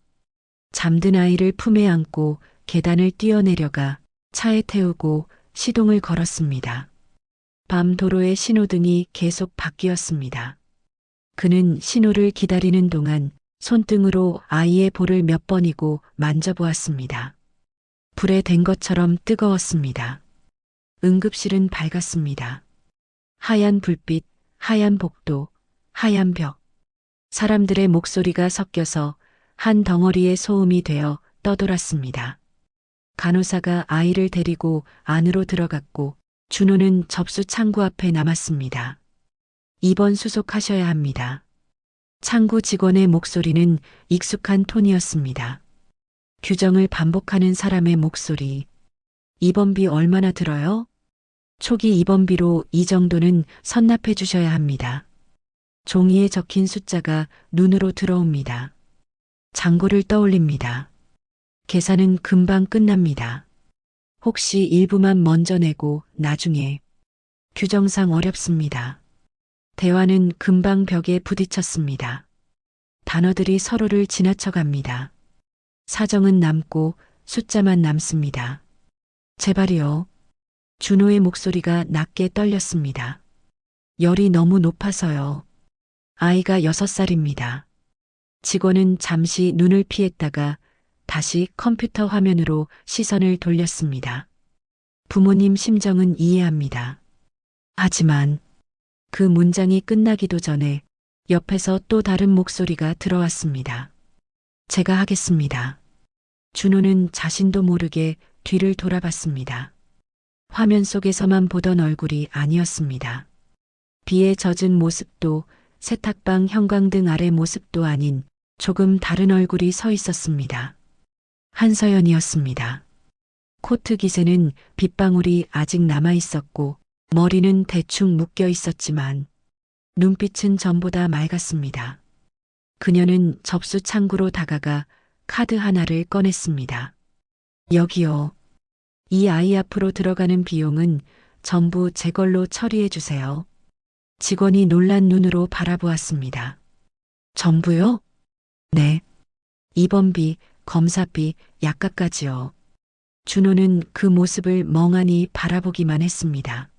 잠든 아이를 품에 안고 계단을 뛰어내려가 차에 태우고 시동을 걸었습니다. 밤 도로의 신호등이 계속 바뀌었습니다. 그는 신호를 기다리는 동안 손등으로 아이의 볼을 몇 번이고 만져보았습니다. 불에 댄 것처럼 뜨거웠습니다. 응급실은 밝았습니다. 하얀 불빛, 하얀 복도, 하얀 벽. 사람들의 목소리가 섞여서 한 덩어리의 소음이 되어 떠돌았습니다. 간호사가 아이를 데리고 안으로 들어갔고 준호는 접수 창구 앞에 남았습니다. 입원 수속하셔야 합니다. 창구 직원의 목소리는 익숙한 톤이었습니다. 규정을 반복하는 사람의 목소리. 입원비 얼마나 들어요? 초기 입원비로 이 정도는 선납해 주셔야 합니다. 종이에 적힌 숫자가 눈으로 들어옵니다. 잔고를 떠올립니다. 계산은 금방 끝납니다. 혹시 일부만 먼저 내고 나중에. 규정상 어렵습니다. 대화는 금방 벽에 부딪혔습니다. 단어들이 서로를 지나쳐갑니다. 사정은 남고 숫자만 남습니다. 제발이요. 준호의 목소리가 낮게 떨렸습니다. 열이 너무 높아서요. 아이가 6살입니다. 직원은 잠시 눈을 피했다가 다시 컴퓨터 화면으로 시선을 돌렸습니다. 부모님 심정은 이해합니다. 하지만 그 문장이 끝나기도 전에 옆에서 또 다른 목소리가 들어왔습니다. 제가 하겠습니다. 준호는 자신도 모르게 뒤를 돌아봤습니다. 화면 속에서만 보던 얼굴이 아니었습니다. 비에 젖은 모습도 세탁방 형광등 아래 모습도 아닌 조금 다른 얼굴이 서 있었습니다. 한서연이었습니다. 코트 깃에는 빗방울이 아직 남아 있었고 머리는 대충 묶여 있었지만 눈빛은 전보다 맑았습니다. 그녀는 접수 창구로 다가가 카드 하나를 꺼냈습니다. 여기요. 이 아이 앞으로 들어가는 비용은 전부 제 걸로 처리해 주세요. 직원이 놀란 눈으로 바라보았습니다. 전부요? 네. 입원비, 검사비, 약값까지요. 준호는 그 모습을 멍하니 바라보기만 했습니다.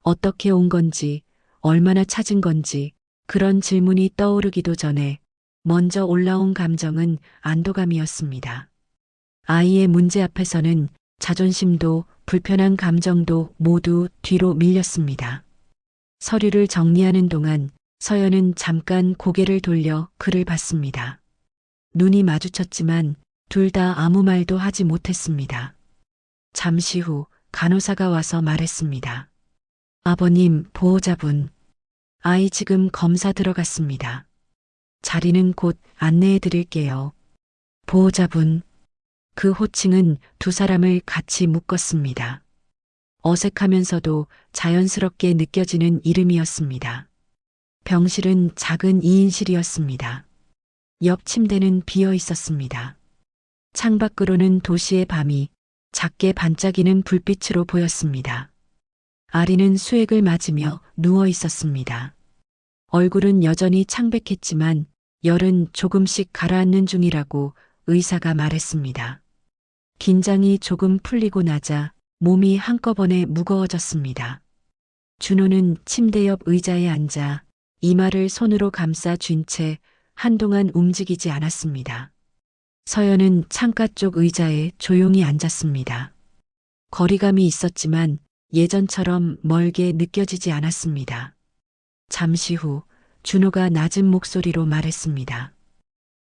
어떻게 온 건지, 얼마나 찾은 건지 그런 질문이 떠오르기도 전에 먼저 올라온 감정은 안도감이었습니다. 아이의 문제 앞에서는 자존심도 불편한 감정도 모두 뒤로 밀렸습니다. 서류를 정리하는 동안 서연은 잠깐 고개를 돌려 그를 봤습니다. 눈이 마주쳤지만 둘 다 아무 말도 하지 못했습니다. 잠시 후 간호사가 와서 말했습니다. 아버님, 보호자분. 아이 지금 검사 들어갔습니다. 자리는 곧 안내해 드릴게요. 보호자분. 그 호칭은 두 사람을 같이 묶었습니다. 어색하면서도 자연스럽게 느껴지는 이름이었습니다. 병실은 작은 2인실이었습니다. 옆 침대는 비어 있었습니다. 창밖으로는 도시의 밤이 작게 반짝이는 불빛으로 보였습니다. 아리는 수액을 맞으며 누워 있었습니다. 얼굴은 여전히 창백했지만 열은 조금씩 가라앉는 중이라고 의사가 말했습니다. 긴장이 조금 풀리고 나자 몸이 한꺼번에 무거워졌습니다. 준호는 침대 옆 의자에 앉아 이마를 손으로 감싸 쥔 채 한동안 움직이지 않았습니다. 서연은 창가 쪽 의자에 조용히 앉았습니다. 거리감이 있었지만 예전처럼 멀게 느껴지지 않았습니다. 잠시 후 준호가 낮은 목소리로 말했습니다.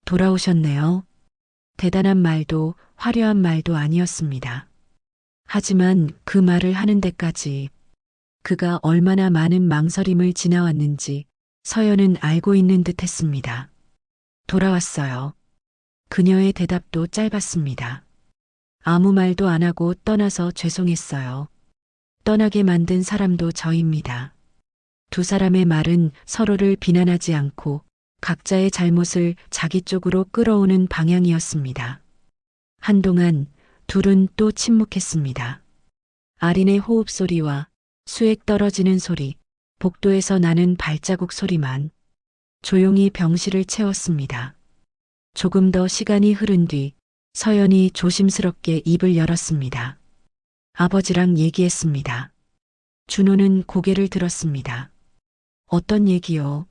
돌아오셨네요. 대단한 말도 화려한 말도 아니었습니다. 하지만 그 말을 하는 데까지 그가 얼마나 많은 망설임을 지나왔는지 서연은 알고 있는 듯 했습니다. 돌아왔어요. 그녀의 대답도 짧았습니다. 아무 말도 안 하고 떠나서 죄송했어요. 떠나게 만든 사람도 저입니다. 두 사람의 말은 서로를 비난하지 않고 각자의 잘못을 자기 쪽으로 끌어오는 방향이었습니다. 한동안 둘은 또 침묵했습니다. 아린의 호흡 소리와 수액 떨어지는 소리, 복도에서 나는 발자국 소리만 조용히 병실을 채웠습니다. 조금 더 시간이 흐른 뒤 서연이 조심스럽게 입을 열었습니다. 아버지랑 얘기했습니다. 준호는 고개를 들었습니다. 어떤 얘기요?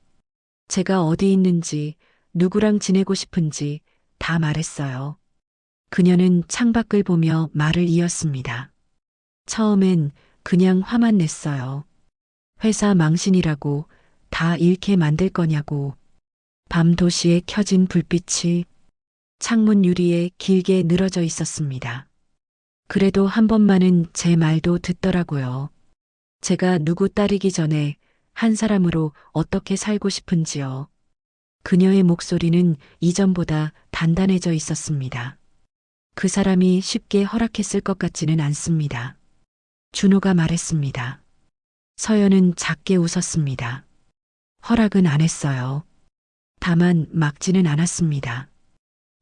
제가 어디 있는지, 누구랑 지내고 싶은지 다 말했어요. 그녀는 창밖을 보며 말을 이었습니다. 처음엔 그냥 화만 냈어요. 회사 망신이라고 다 잃게 만들 거냐고. 밤 도시에 켜진 불빛이 창문 유리에 길게 늘어져 있었습니다. 그래도 한 번만은 제 말도 듣더라고요. 제가 누구 딸이기 전에 한 사람으로 어떻게 살고 싶은지요. 그녀의 목소리는 이전보다 단단해져 있었습니다. 그 사람이 쉽게 허락했을 것 같지는 않습니다. 준호가 말했습니다. 서연은 작게 웃었습니다. 허락은 안 했어요. 다만 막지는 않았습니다.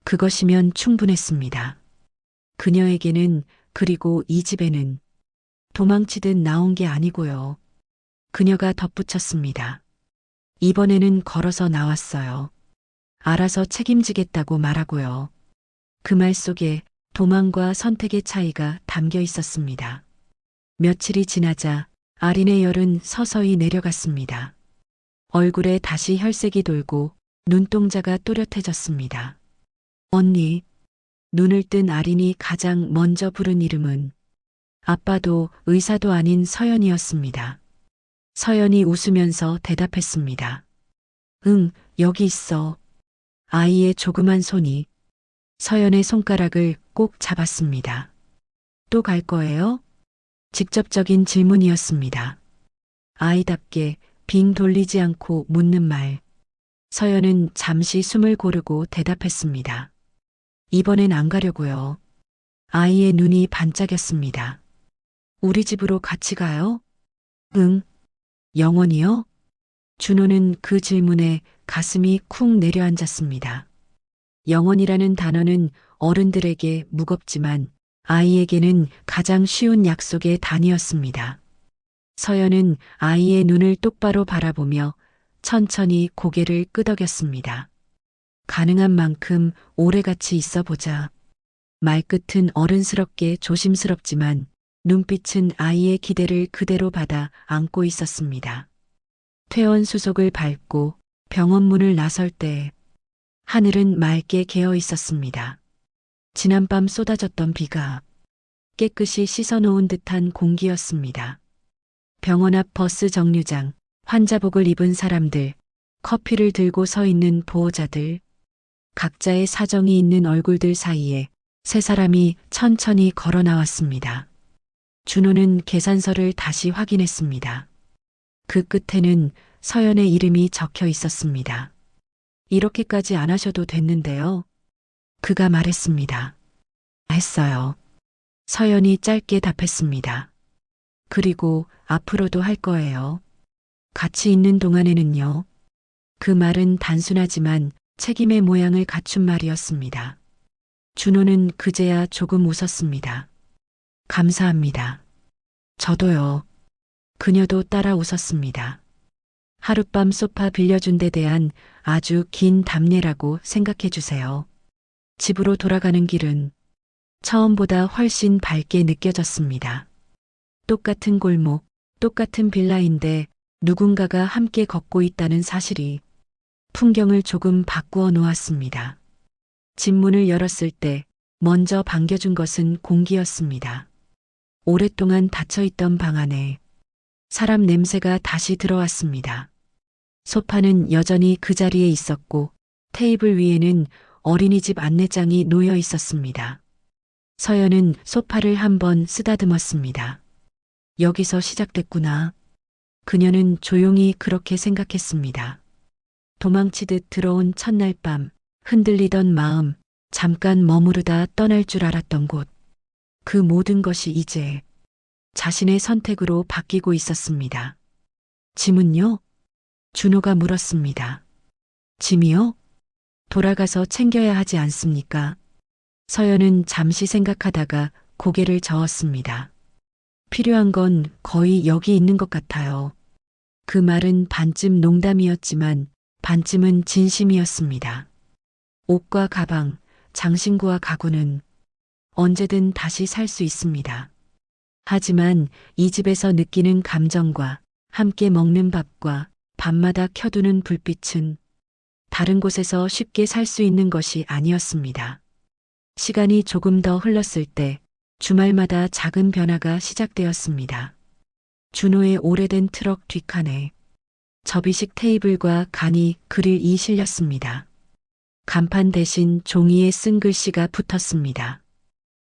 그것이면 충분했습니다. 그녀에게는 그리고 이 집에는 도망치듯 나온 게 아니고요. 그녀가 덧붙였습니다. 이번에는 걸어서 나왔어요. 알아서 책임지겠다고 말하고요. 그 말 속에 도망과 선택의 차이가 담겨 있었습니다. 며칠이 지나자 아린의 열은 서서히 내려갔습니다. 얼굴에 다시 혈색이 돌고 눈동자가 또렷해졌습니다. 언니, 눈을 뜬 아린이 가장 먼저 부른 이름은 아빠도 의사도 아닌 서연이었습니다. 서연이 웃으면서 대답했습니다. 응, 여기 있어. 아이의 조그만 손이 서연의 손가락을 꼭 잡았습니다. 또 갈 거예요? 직접적인 질문이었습니다. 아이답게 빙 돌리지 않고 묻는 말. 서연은 잠시 숨을 고르고 대답했습니다. 이번엔 안 가려고요. 아이의 눈이 반짝였습니다. 우리 집으로 같이 가요? 응. 영원히요? 준호는 그 질문에 가슴이 쿵 내려앉았습니다. 영원이라는 단어는 어른들에게 무겁지만 아이에게는 가장 쉬운 약속의 단위였습니다. 서연은 아이의 눈을 똑바로 바라보며 천천히 고개를 끄덕였습니다. 가능한 만큼 오래 같이 있어 보자. 말끝은 어른스럽게 조심스럽지만 눈빛은 아이의 기대를 그대로 받아 안고 있었습니다. 퇴원 수속을 밟고 병원 문을 나설 때 하늘은 맑게 개어 있었습니다. 지난밤 쏟아졌던 비가 깨끗이 씻어놓은 듯한 공기였습니다. 병원 앞 버스 정류장, 환자복을 입은 사람들, 커피를 들고 서 있는 보호자들, 각자의 사정이 있는 얼굴들 사이에 세 사람이 천천히 걸어 나왔습니다. 준호는 계산서를 다시 확인했습니다. 그 끝에는 서연의 이름이 적혀 있었습니다. 이렇게까지 안 하셔도 됐는데요. 그가 말했습니다. 했어요. 서연이 짧게 답했습니다. 그리고 앞으로도 할 거예요. 같이 있는 동안에는요. 그 말은 단순하지만 책임의 모양을 갖춘 말이었습니다. 준호는 그제야 조금 웃었습니다. 감사합니다. 저도요. 그녀도 따라 웃었습니다. 하룻밤 소파 빌려준 데 대한 아주 긴 답례라고 생각해 주세요. 집으로 돌아가는 길은 처음보다 훨씬 밝게 느껴졌습니다. 똑같은 골목, 똑같은 빌라인데 누군가가 함께 걷고 있다는 사실이 풍경을 조금 바꾸어 놓았습니다. 집 문을 열었을 때 먼저 반겨준 것은 공기였습니다. 오랫동안 닫혀있던 방 안에 사람 냄새가 다시 들어왔습니다. 소파는 여전히 그 자리에 있었고 테이블 위에는 어린이집 안내장이 놓여 있었습니다. 서연은 소파를 한번 쓰다듬었습니다. 여기서 시작됐구나. 그녀는 조용히 그렇게 생각했습니다. 도망치듯 들어온 첫날 밤, 흔들리던 마음, 잠깐 머무르다 떠날 줄 알았던 곳. 그 모든 것이 이제 자신의 선택으로 바뀌고 있었습니다. 짐은요? 준호가 물었습니다. 짐이요? 돌아가서 챙겨야 하지 않습니까? 서연은 잠시 생각하다가 고개를 저었습니다. 필요한 건 거의 여기 있는 것 같아요. 그 말은 반쯤 농담이었지만 반쯤은 진심이었습니다. 옷과 가방, 장신구와 가구는 언제든 다시 살 수 있습니다. 하지만 이 집에서 느끼는 감정과 함께 먹는 밥과 밤마다 켜두는 불빛은 다른 곳에서 쉽게 살 수 있는 것이 아니었습니다. 시간이 조금 더 흘렀을 때 주말마다 작은 변화가 시작되었습니다. 준호의 오래된 트럭 뒷칸에 접이식 테이블과 간이 그릴이 실렸습니다. 간판 대신 종이에 쓴 글씨가 붙었습니다.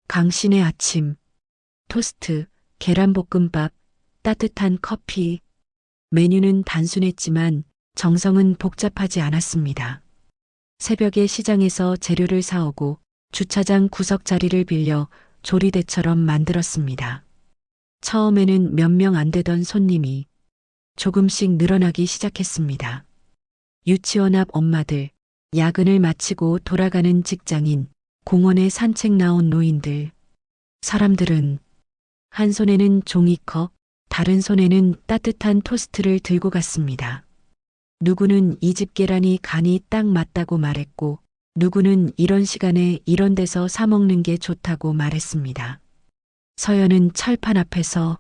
강신의 아침, 토스트, 계란볶음밥, 따뜻한 커피. 메뉴는 단순했지만 정성은 복잡하지 않았습니다. 새벽에 시장에서 재료를 사오고 주차장 구석 자리를 빌려 조리대처럼 만들었습니다. 처음에는 몇 명 안 되던 손님이 조금씩 늘어나기 시작했습니다. 유치원 앞 엄마들, 야근을 마치고 돌아가는 직장인, 공원에 산책 나온 노인들. 사람들은 한 손에는 종이컵, 다른 손에는 따뜻한 토스트를 들고 갔습니다. 누구는 이 집 계란이 간이 딱 맞다고 말했고, 누구는 이런 시간에 이런 데서 사 먹는 게 좋다고 말했습니다. 서연은 철판 앞에서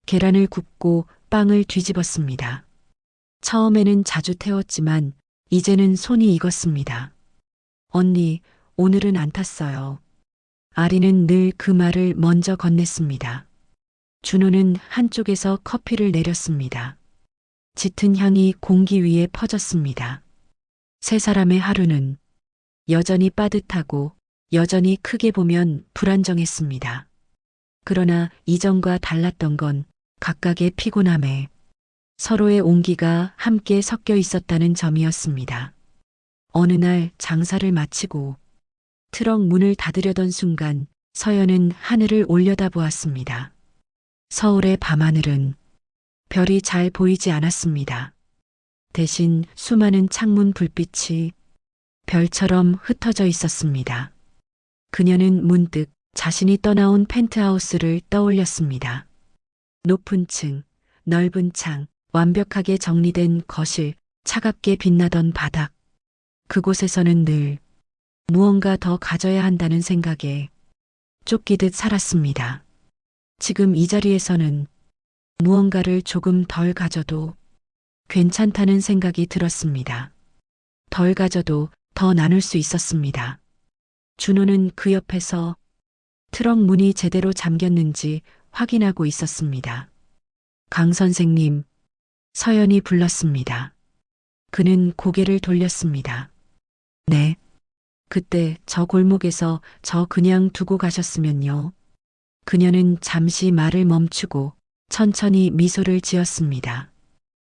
계란을 굽고 빵을 뒤집었습니다. 처음에는 자주 태웠지만 이제는 손이 익었습니다. 언니, 오늘은 안 탔어요. 아리는 늘 그 말을 먼저 건넸습니다. 준호는 한쪽에서 커피를 내렸습니다. 짙은 향이 공기 위에 퍼졌습니다. 세 사람의 하루는 여전히 빠듯하고 여전히 크게 보면 불안정했습니다. 그러나 이전과 달랐던 건 각각의 피곤함에 서로의 온기가 함께 섞여 있었다는 점이었습니다. 어느 날 장사를 마치고 트럭 문을 닫으려던 순간 서연은 하늘을 올려다보았습니다. 서울의 밤하늘은 별이 잘 보이지 않았습니다. 대신 수많은 창문 불빛이 별처럼 흩어져 있었습니다. 그녀는 문득 자신이 떠나온 펜트하우스를 떠올렸습니다. 높은 층, 넓은 창, 완벽하게 정리된 거실, 차갑게 빛나던 바닥. 그곳에서는 늘 무언가 더 가져야 한다는 생각에 쫓기듯 살았습니다. 지금 이 자리에서는 무언가를 조금 덜 가져도 괜찮다는 생각이 들었습니다. 덜 가져도 더 나눌 수 있었습니다. 준호는 그 옆에서 트럭 문이 제대로 잠겼는지 확인하고 있었습니다. 강 선생님, 서연이 불렀습니다. 그는 고개를 돌렸습니다. 네. 그때 저 골목에서 저 그냥 두고 가셨으면요. 그녀는 잠시 말을 멈추고 천천히 미소를 지었습니다.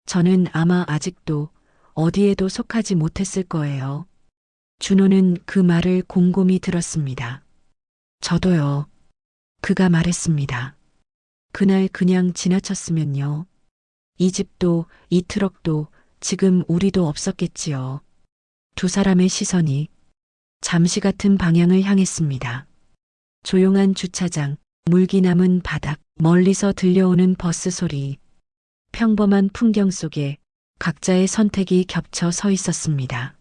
저는 아마 아직도 어디에도 속하지 못했을 거예요. 준호는 그 말을 곰곰이 들었습니다. 저도요. 그가 말했습니다. 그날 그냥 지나쳤으면요. 이 집도 이 트럭도 지금 우리도 없었겠지요. 두 사람의 시선이 잠시 같은 방향을 향했습니다. 조용한 주차장, 물기 남은 바닥, 멀리서 들려오는 버스 소리. 평범한 풍경 속에 각자의 선택이 겹쳐 서 있었습니다.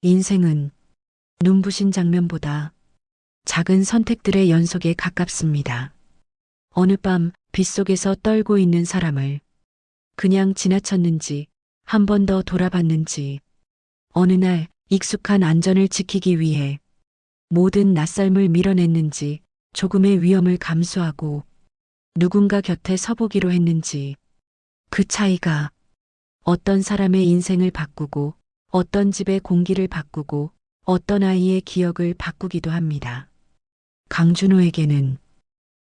인생은 눈부신 장면보다 작은 선택들의 연속에 가깝습니다. 어느 밤 빗속에서 떨고 있는 사람을 그냥 지나쳤는지 한 번 더 돌아봤는지 어느 날 익숙한 안전을 지키기 위해 모든 낯설음을 밀어냈는지 조금의 위험을 감수하고 누군가 곁에 서보기로 했는지 그 차이가 어떤 사람의 인생을 바꾸고 어떤 집의 공기를 바꾸고 어떤 아이의 기억을 바꾸기도 합니다. 강준호에게는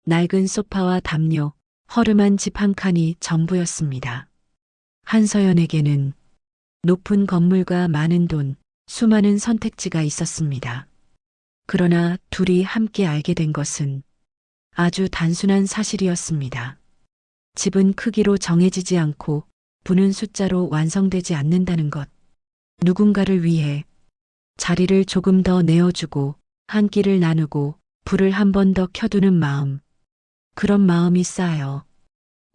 낡은 소파와 담요, 허름한 집 한 칸이 전부였습니다. 한서연에게는 높은 건물과 많은 돈, 수많은 선택지가 있었습니다. 그러나 둘이 함께 알게 된 것은 아주 단순한 사실이었습니다. 집은 크기로 정해지지 않고 부는 숫자로 완성되지 않는다는 것. 누군가를 위해 자리를 조금 더 내어주고 한 끼를 나누고 불을 한 번 더 켜두는 마음. 그런 마음이 쌓여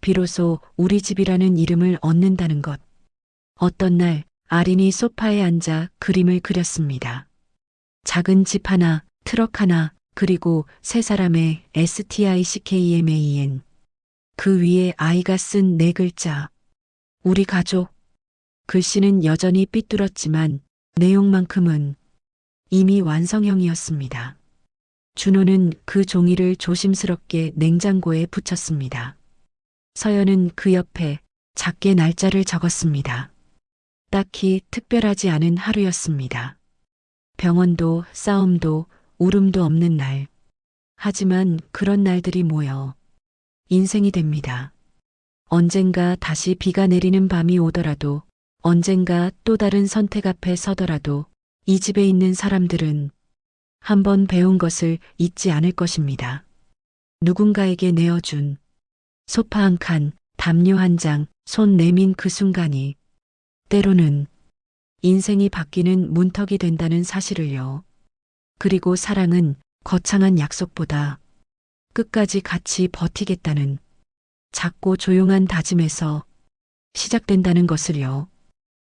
비로소 우리 집이라는 이름을 얻는다는 것. 어떤 날 아린이 소파에 앉아 그림을 그렸습니다. 작은 집 하나, 트럭 하나, 그리고 세 사람의 STICKMAN. 그 위에 아이가 쓴 네 글자. 우리 가족. 글씨는 여전히 삐뚤었지만 내용만큼은 이미 완성형이었습니다. 준호는 그 종이를 조심스럽게 냉장고에 붙였습니다. 서연은 그 옆에 작게 날짜를 적었습니다. 딱히 특별하지 않은 하루였습니다. 병원도 싸움도 울음도 없는 날. 하지만 그런 날들이 모여 인생이 됩니다. 언젠가 다시 비가 내리는 밤이 오더라도 언젠가 또 다른 선택 앞에 서더라도 이 집에 있는 사람들은 한번 배운 것을 잊지 않을 것입니다. 누군가에게 내어준 소파 한 칸, 담요 한 장, 손 내민 그 순간이 때로는 인생이 바뀌는 문턱이 된다는 사실을요. 그리고 사랑은 거창한 약속보다 끝까지 같이 버티겠다는 작고 조용한 다짐에서 시작된다는 것을요.